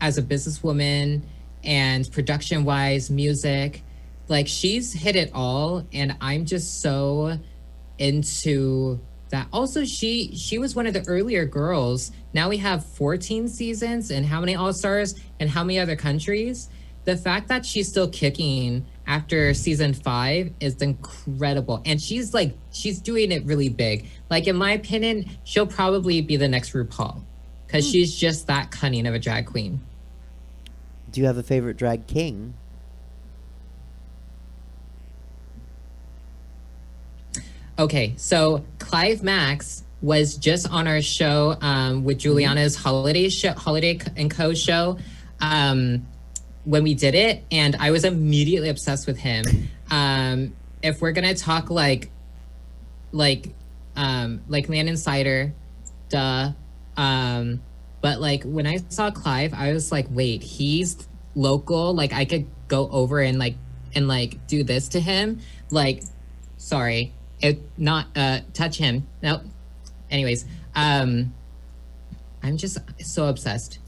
as a businesswoman and production-wise, music. Like, she's hit it all, and I'm just so into that. Also, she was one of the earlier girls. Now we have 14 seasons and how many All-Stars and how many other countries. The fact that she's still kicking after season 5 is incredible. And she's doing it really big. Like, in my opinion, she'll probably be the next RuPaul because she's just that cunning of a drag queen. Do you have a favorite drag king? Okay, so Clive Max was just on our show with Juliana's Holiday and Co. show when we did it, and I was immediately obsessed with him. If we're gonna talk like Land Insider, duh. But like when I saw Clive, I was like, wait, he's local. Like I could go over and do this to him. Like, sorry. Not touch him. Nope. Anyways, I'm just so obsessed.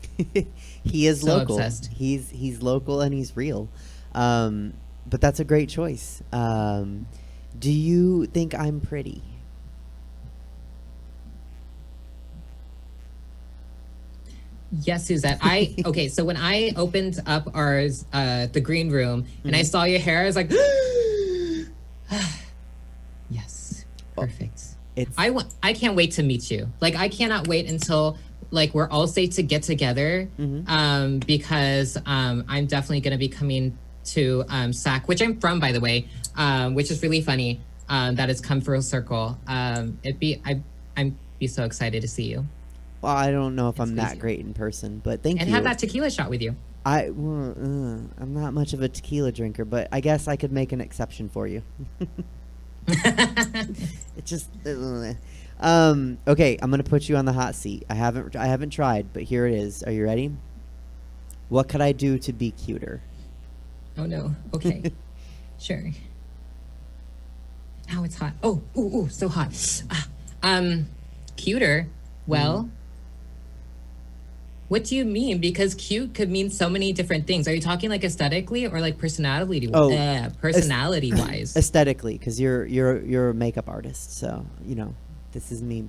He is so local. Obsessed. He's local and he's real. But that's a great choice. Do you think I'm pretty? Yes, Suzette. Okay, so when I opened up ours, the green room, and I saw your hair, I was like, yes, perfect. I can't wait to meet you. Like, I cannot wait until like we're all safe to get together, because I'm definitely gonna be coming to SAC, which I'm from, by the way, which is really funny that it's come full circle. I'm be so excited to see you. Well, I don't know if I'm crazy. that great in person, but thank you. And have that tequila shot with you. I'm not much of a tequila drinker, but I guess I could make an exception for you. It's just okay. I'm gonna put you on the hot seat. I haven't tried, but here it is. Are you ready? What could I do to be cuter? Oh no. Okay. Sure. Now it's hot. Oh, ooh, so hot. Cuter. Well, what do you mean? Because cute could mean so many different things. Are you talking like aesthetically or like personality? Personality wise. Aesthetically, because you're a makeup artist, so this is me.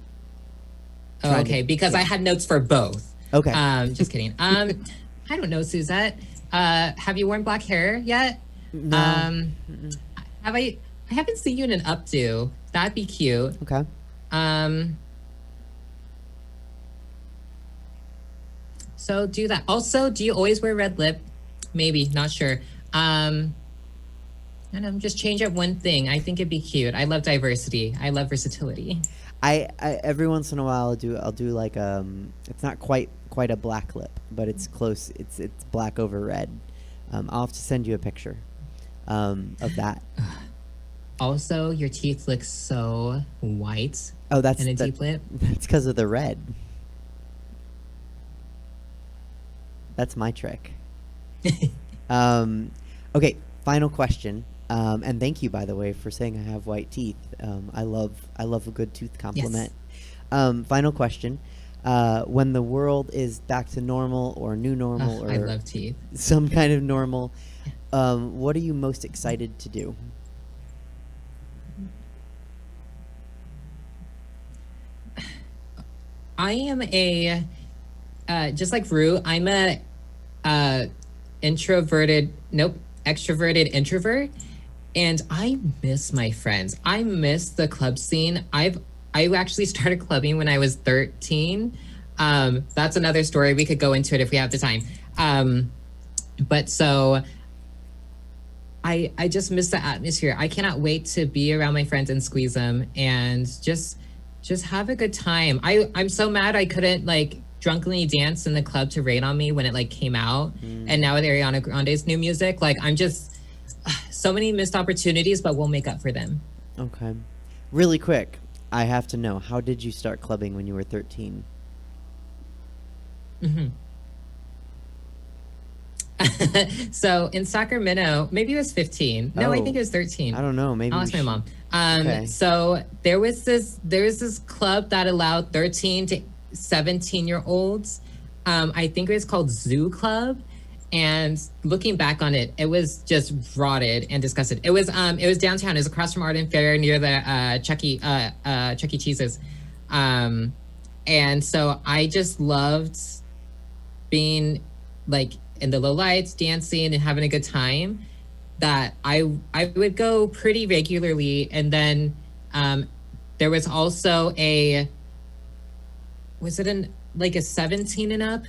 Oh, okay. Because I had notes for both. Okay. Just kidding. I don't know, Suzette. Have you worn black hair yet? No. I haven't seen you in an updo. That'd be cute. Okay. So do that. Also, do you always wear red lip? Maybe, not sure. And I'm just change up one thing. I think it'd be cute. I love diversity. I love versatility. I every once in a while I'll do like it's not quite a black lip, but it's close. It's black over red. I'll have to send you a picture. of that. Also, your teeth look so white. Oh, that's in a deep lip. That's because of the red. That's my trick. Okay, final question. And thank you, by the way, for saying I have white teeth. I love a good tooth compliment. Yes. Final question. When the world is back to normal or new normal or I love teeth. Some kind of normal, what are you most excited to do? I am just like Rue, I'm extroverted introvert, and I miss my friends. I miss the club scene. I actually started clubbing when I was 13. That's another story. We could go into it if we have the time. But so I just miss the atmosphere. I cannot wait to be around my friends and squeeze them and just have a good time. I'm so mad I couldn't like drunkenly dance in the club to Rain on Me when it like came out. And now with Ariana Grande's new music, like I'm just so many missed opportunities, but we'll make up for them. Okay. Really quick, I have to know, how did you start clubbing when you were 13? So in Sacramento, maybe it was 15. No, I think it was 13. I don't know. Maybe I'll ask my mom. Okay. So there was this club that allowed 13 to 17-year-olds. I think it was called Zoo Club. And looking back on it, it was just rotted and disgusted. It was downtown. It was across from Arden Fair near the Chuck E. Cheese's. And so I just loved being like in the low lights, dancing and having a good time, that I would go pretty regularly. And then there was also a 17 and up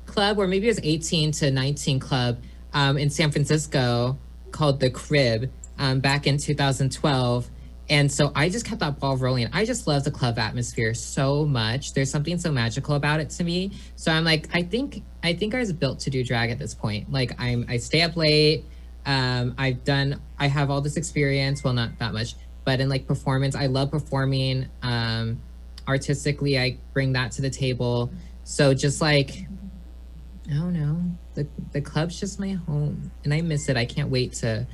club, or maybe it was 18 to 19 club in San Francisco called The Crib back in 2012. And so I just kept that ball rolling. I just love the club atmosphere so much. There's something so magical about it to me. So I'm like, I think I was built to do drag at this point. Like I stay up late. I have all this experience. Well, not that much, but in like performance, I love performing. Artistically, I bring that to the table. So just like, I don't know, the club's just my home and I miss it. I can't wait to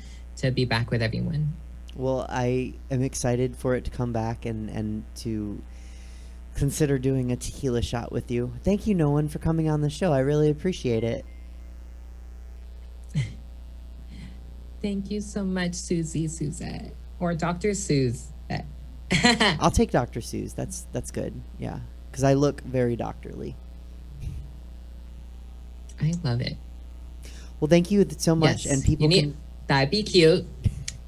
be back with everyone. Well, I am excited for it to come back and to consider doing a tequila shot with you. Thank you, Nolan, for coming on the show. I really appreciate it. Thank you so much, Suzette, or Dr. Suzette. I'll take Dr. Suze. That's good. Yeah, because I look very doctorly. I love it. Well, thank you so much. Yes, and people that'd be cute.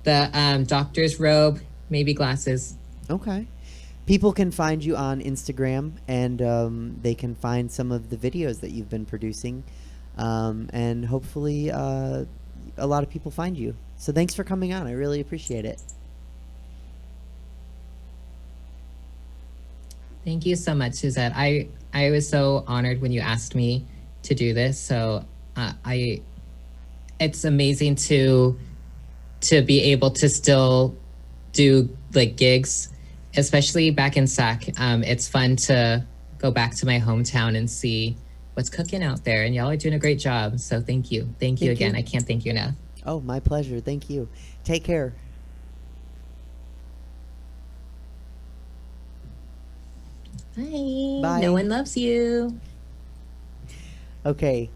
The doctor's robe, maybe glasses. Okay. People can find you on Instagram, and they can find some of the videos that you've been producing, and hopefully a lot of people find you. So thanks for coming on. I really appreciate it. Thank you so much, Suzette. I was so honored when you asked me to do this. So it's amazing to be able to still do like gigs, especially back in Sac. It's fun to go back to my hometown and see what's cooking out there, and y'all are doing a great job. So thank you again. I can't thank you enough. Oh, my pleasure. Thank you. Take care. Bye. Bye. No one loves you. Okay,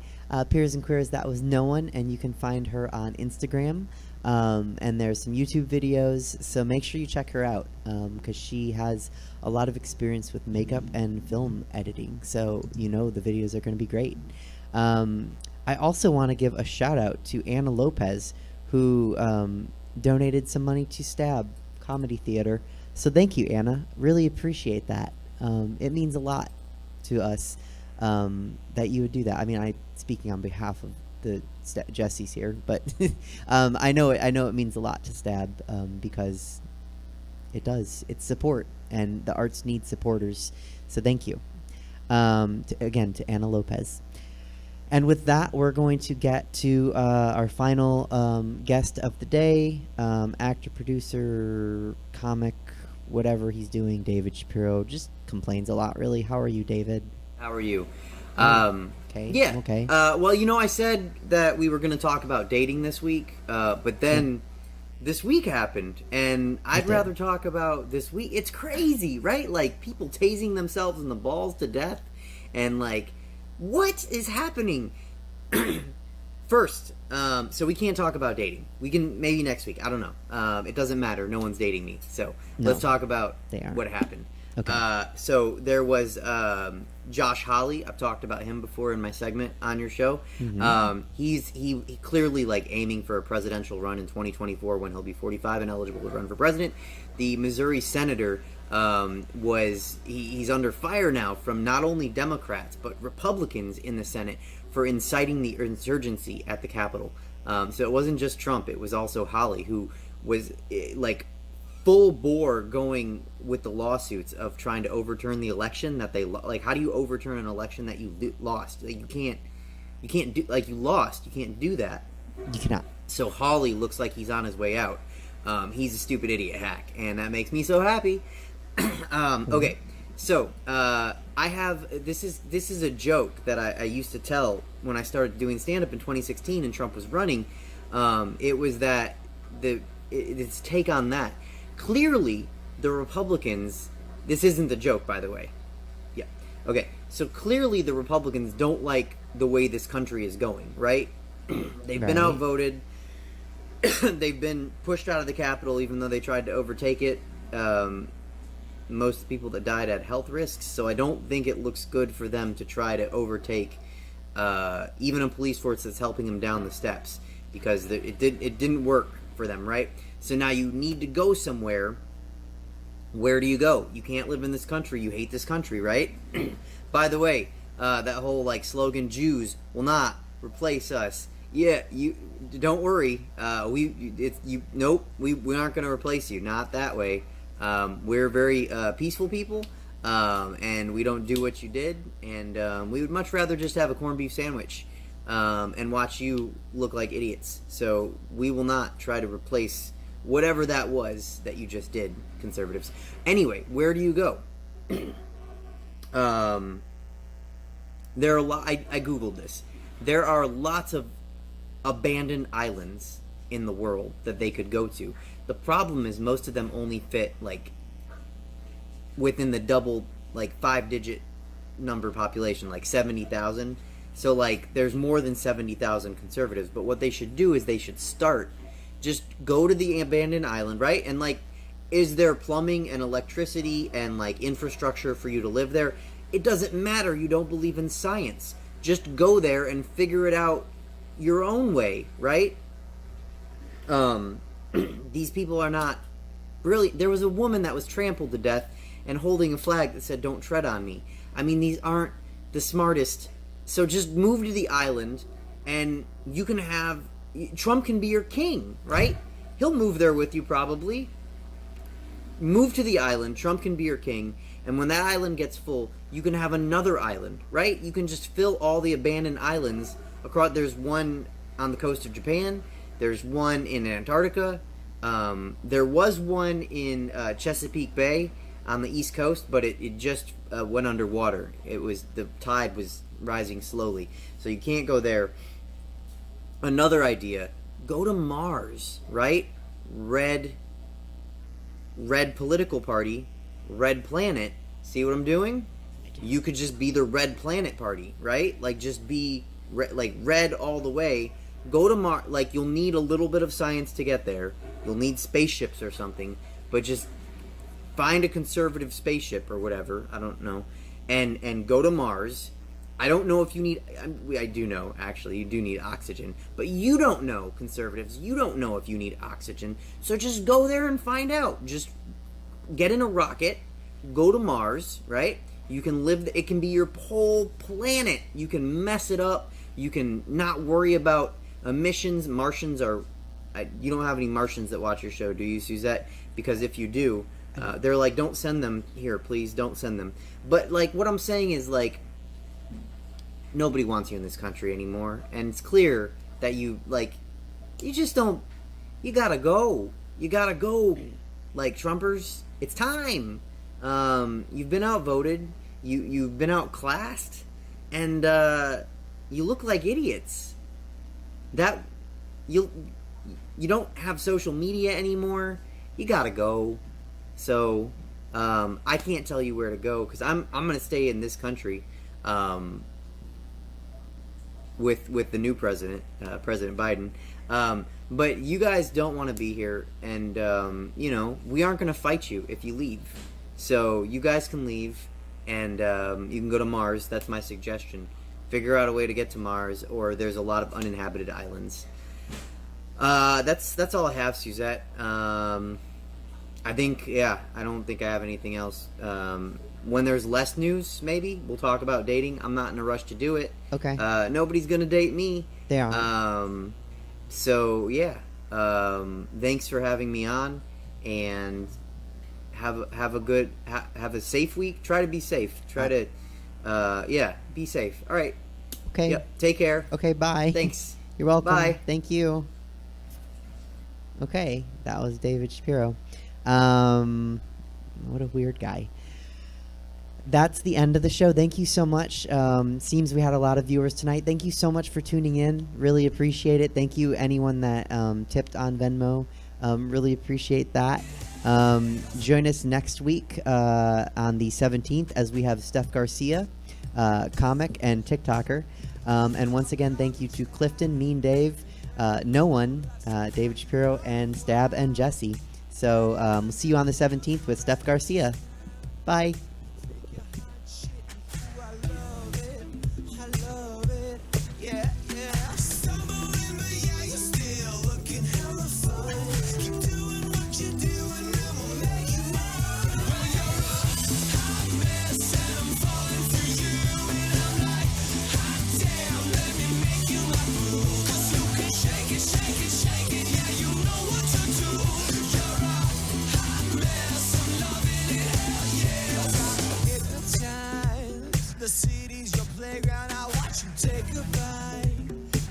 Peers and Queers, that was No One, and you can find her on Instagram, and there's some YouTube videos, so make sure you check her out, because she has a lot of experience with makeup and film editing, so the videos are going to be great. I also want to give a shout out to Anna Lopez, who donated some money to Stab Comedy Theater, so thank you, Anna. Really appreciate that. It means a lot to us that you would do that. I mean, I'm speaking on behalf of the Jessie's here, but I know it means a lot to Stab, because it does. It's support, and the arts need supporters. So thank you again to Anna Lopez. And with that, we're going to get to our final guest of the day, actor, producer, comic, whatever he's doing, David Shapiro. Just complains a lot, really. How are you, David? How are you? Okay. Yeah. Okay. Well, I said that we were going to talk about dating this week, but then this week happened, and I'd rather talk about this week. It's crazy, right? Like, people tasing themselves in the balls to death, and, like, what is happening? First, so we can't talk about dating. We can maybe next week. I don't know. It doesn't matter. No one's dating me. So let's talk about what happened. Okay. So there was Josh Hawley. I've talked about him before in my segment on your show. Mm-hmm. He clearly like aiming for a presidential run in 2024 when he'll be 45 and eligible to run for president. The Missouri senator he's under fire now from not only Democrats but Republicans in the Senate for inciting the insurgency at the Capitol. So it wasn't just Trump; it was also Hawley, who was like full bore going with the lawsuits of trying to overturn the election that they like. How do you overturn an election that you lost? Like, you can't do, like, you lost. You can't do that. You cannot. So Hawley looks like he's on his way out. He's a stupid idiot hack, and that makes me so happy. Okay, so I have this is a joke that I used to tell when I started doing stand-up in 2016 and Trump was running. It was that its take on that. Clearly, the Republicans. This isn't the joke, by the way. Yeah. Okay. So clearly, the Republicans don't like the way this country is going. Right? They've been outvoted. They've been pushed out of the Capitol, even though they tried to overtake it. Most people that died had health risks, so I don't think it looks good for them to try to overtake even a police force that's helping them down the steps, because it didn't work for them, right? So now you need to go somewhere. Where do you go? You can't live in this country. You hate this country, right? By the way, that whole like slogan, "Jews will not replace us." Yeah, you don't worry. Nope. We aren't going to replace you. Not that way. We're very peaceful people, and we don't do what you did. And we would much rather just have a corned beef sandwich and watch you look like idiots. So we will not try to replace whatever that was that you just did, conservatives. Anyway, where do you go? There are I googled this. There are lots of abandoned islands in the world that they could go to. The problem is most of them only fit like within the double, like 5-digit number population, like 70,000. So like there's more than 70,000 conservatives. But what they should do is they should just go to the abandoned island, right? And like, is there plumbing and electricity and like infrastructure for you to live there? It doesn't matter. You don't believe in science. Just go there and figure it out your own way, right? These people are not really. There was a woman that was trampled to death and holding a flag that said, "Don't tread on me." I mean, these aren't the smartest. So just move to the island and you can have Trump can be your king, right? He'll move there with you probably. Move to the island, Trump can be your king, and when that island gets full, you can have another island, right? You can just fill all the abandoned islands across. There's one on the coast of Japan. There's one in Antarctica. There was one in Chesapeake Bay on the East Coast, but it just went underwater. The tide was rising slowly, so you can't go there. Another idea: go to Mars, right? Red political party, red planet. See what I'm doing? You could just be the red planet party, right? Like just be red all the way. Go to Mars. Like, you'll need a little bit of science to get there. You'll need spaceships or something, but just find a conservative spaceship or whatever. I don't know, and go to Mars. I don't know if you need. I do know, actually, you do need oxygen, but you don't know, conservatives. You don't know if you need oxygen. So just go there and find out. Just get in a rocket, go to Mars, right? You can live. It can be your whole planet. You can mess it up. You can not worry about emissions. Martians are. You don't have any Martians that watch your show, do you, Suzette? Because if you do, they're like, don't send them here, please. Don't send them. But like, what I'm saying is like, nobody wants you in this country anymore, and it's clear that you just don't. You gotta go. You gotta go. Like, Trumpers, it's time. You've been outvoted. You've been outclassed, and you look like idiots. That you don't have social media anymore. You gotta go. So I can't tell you where to go because I'm gonna stay in this country with the new president, President Biden. But you guys don't want to be here, and we aren't gonna fight you if you leave. So you guys can leave, and you can go to Mars. That's my suggestion. Figure out a way to get to Mars, or there's a lot of uninhabited islands. That's all I have, Suzette. I think, I don't think I have anything else. When there's less news, maybe we'll talk about dating. I'm not in a rush to do it. Okay. Nobody's gonna date me. They are. So yeah. Thanks for having me on, and have a safe week. Try to be safe. Try to, be safe. All right. Okay. Yep. Take care. Okay. Bye. Thanks. You're welcome. Bye. Thank you. Okay, that was David Shapiro. What a weird guy. That's the end of the show. Thank you so much. Seems we had a lot of viewers tonight. Thank you so much for tuning in. Really appreciate it. Thank you anyone that tipped on Venmo. Really appreciate that. Join us next week on the 17th as we have Steph Garcia, comic and TikToker. And once again, thank you to Clifton, Mean Dave, No One, David Shapiro, and Stab and Jesse. So we'll see you on the 17th with Steph Garcia. Bye. The city's your playground, I watch you take a bite.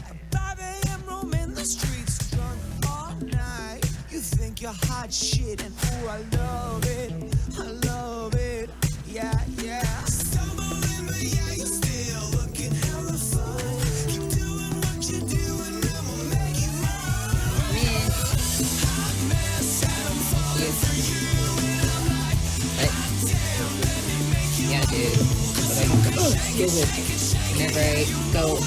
At 5 a.m. roaming the streets, drunk all night. You think you're hot shit, and ooh, I love it, yeah, yeah. Stumbling, but yeah, you're still looking hella fun. Keep doing what you're doing, I'ma make you mine. Hot mess, and I'm falling for you, and I'm like, hot damn, let me make you Yeah, dude. Excuse me. Whenever I go on.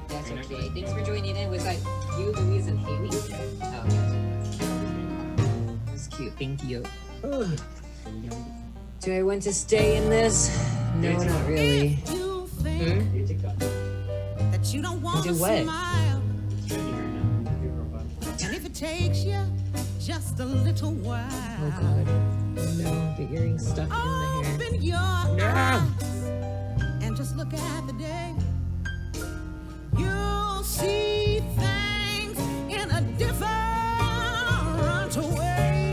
That's okay. Thanks for joining in. Was that you, Louise, and Haley? Oh, that's cute. Thank you. Ugh. Do I want to stay in this? No, not really. That you don't want Do to what? smile. And if it takes you just a little while, Oh god. No, the earring's stuck in the hair. open your eyes and just look at the day.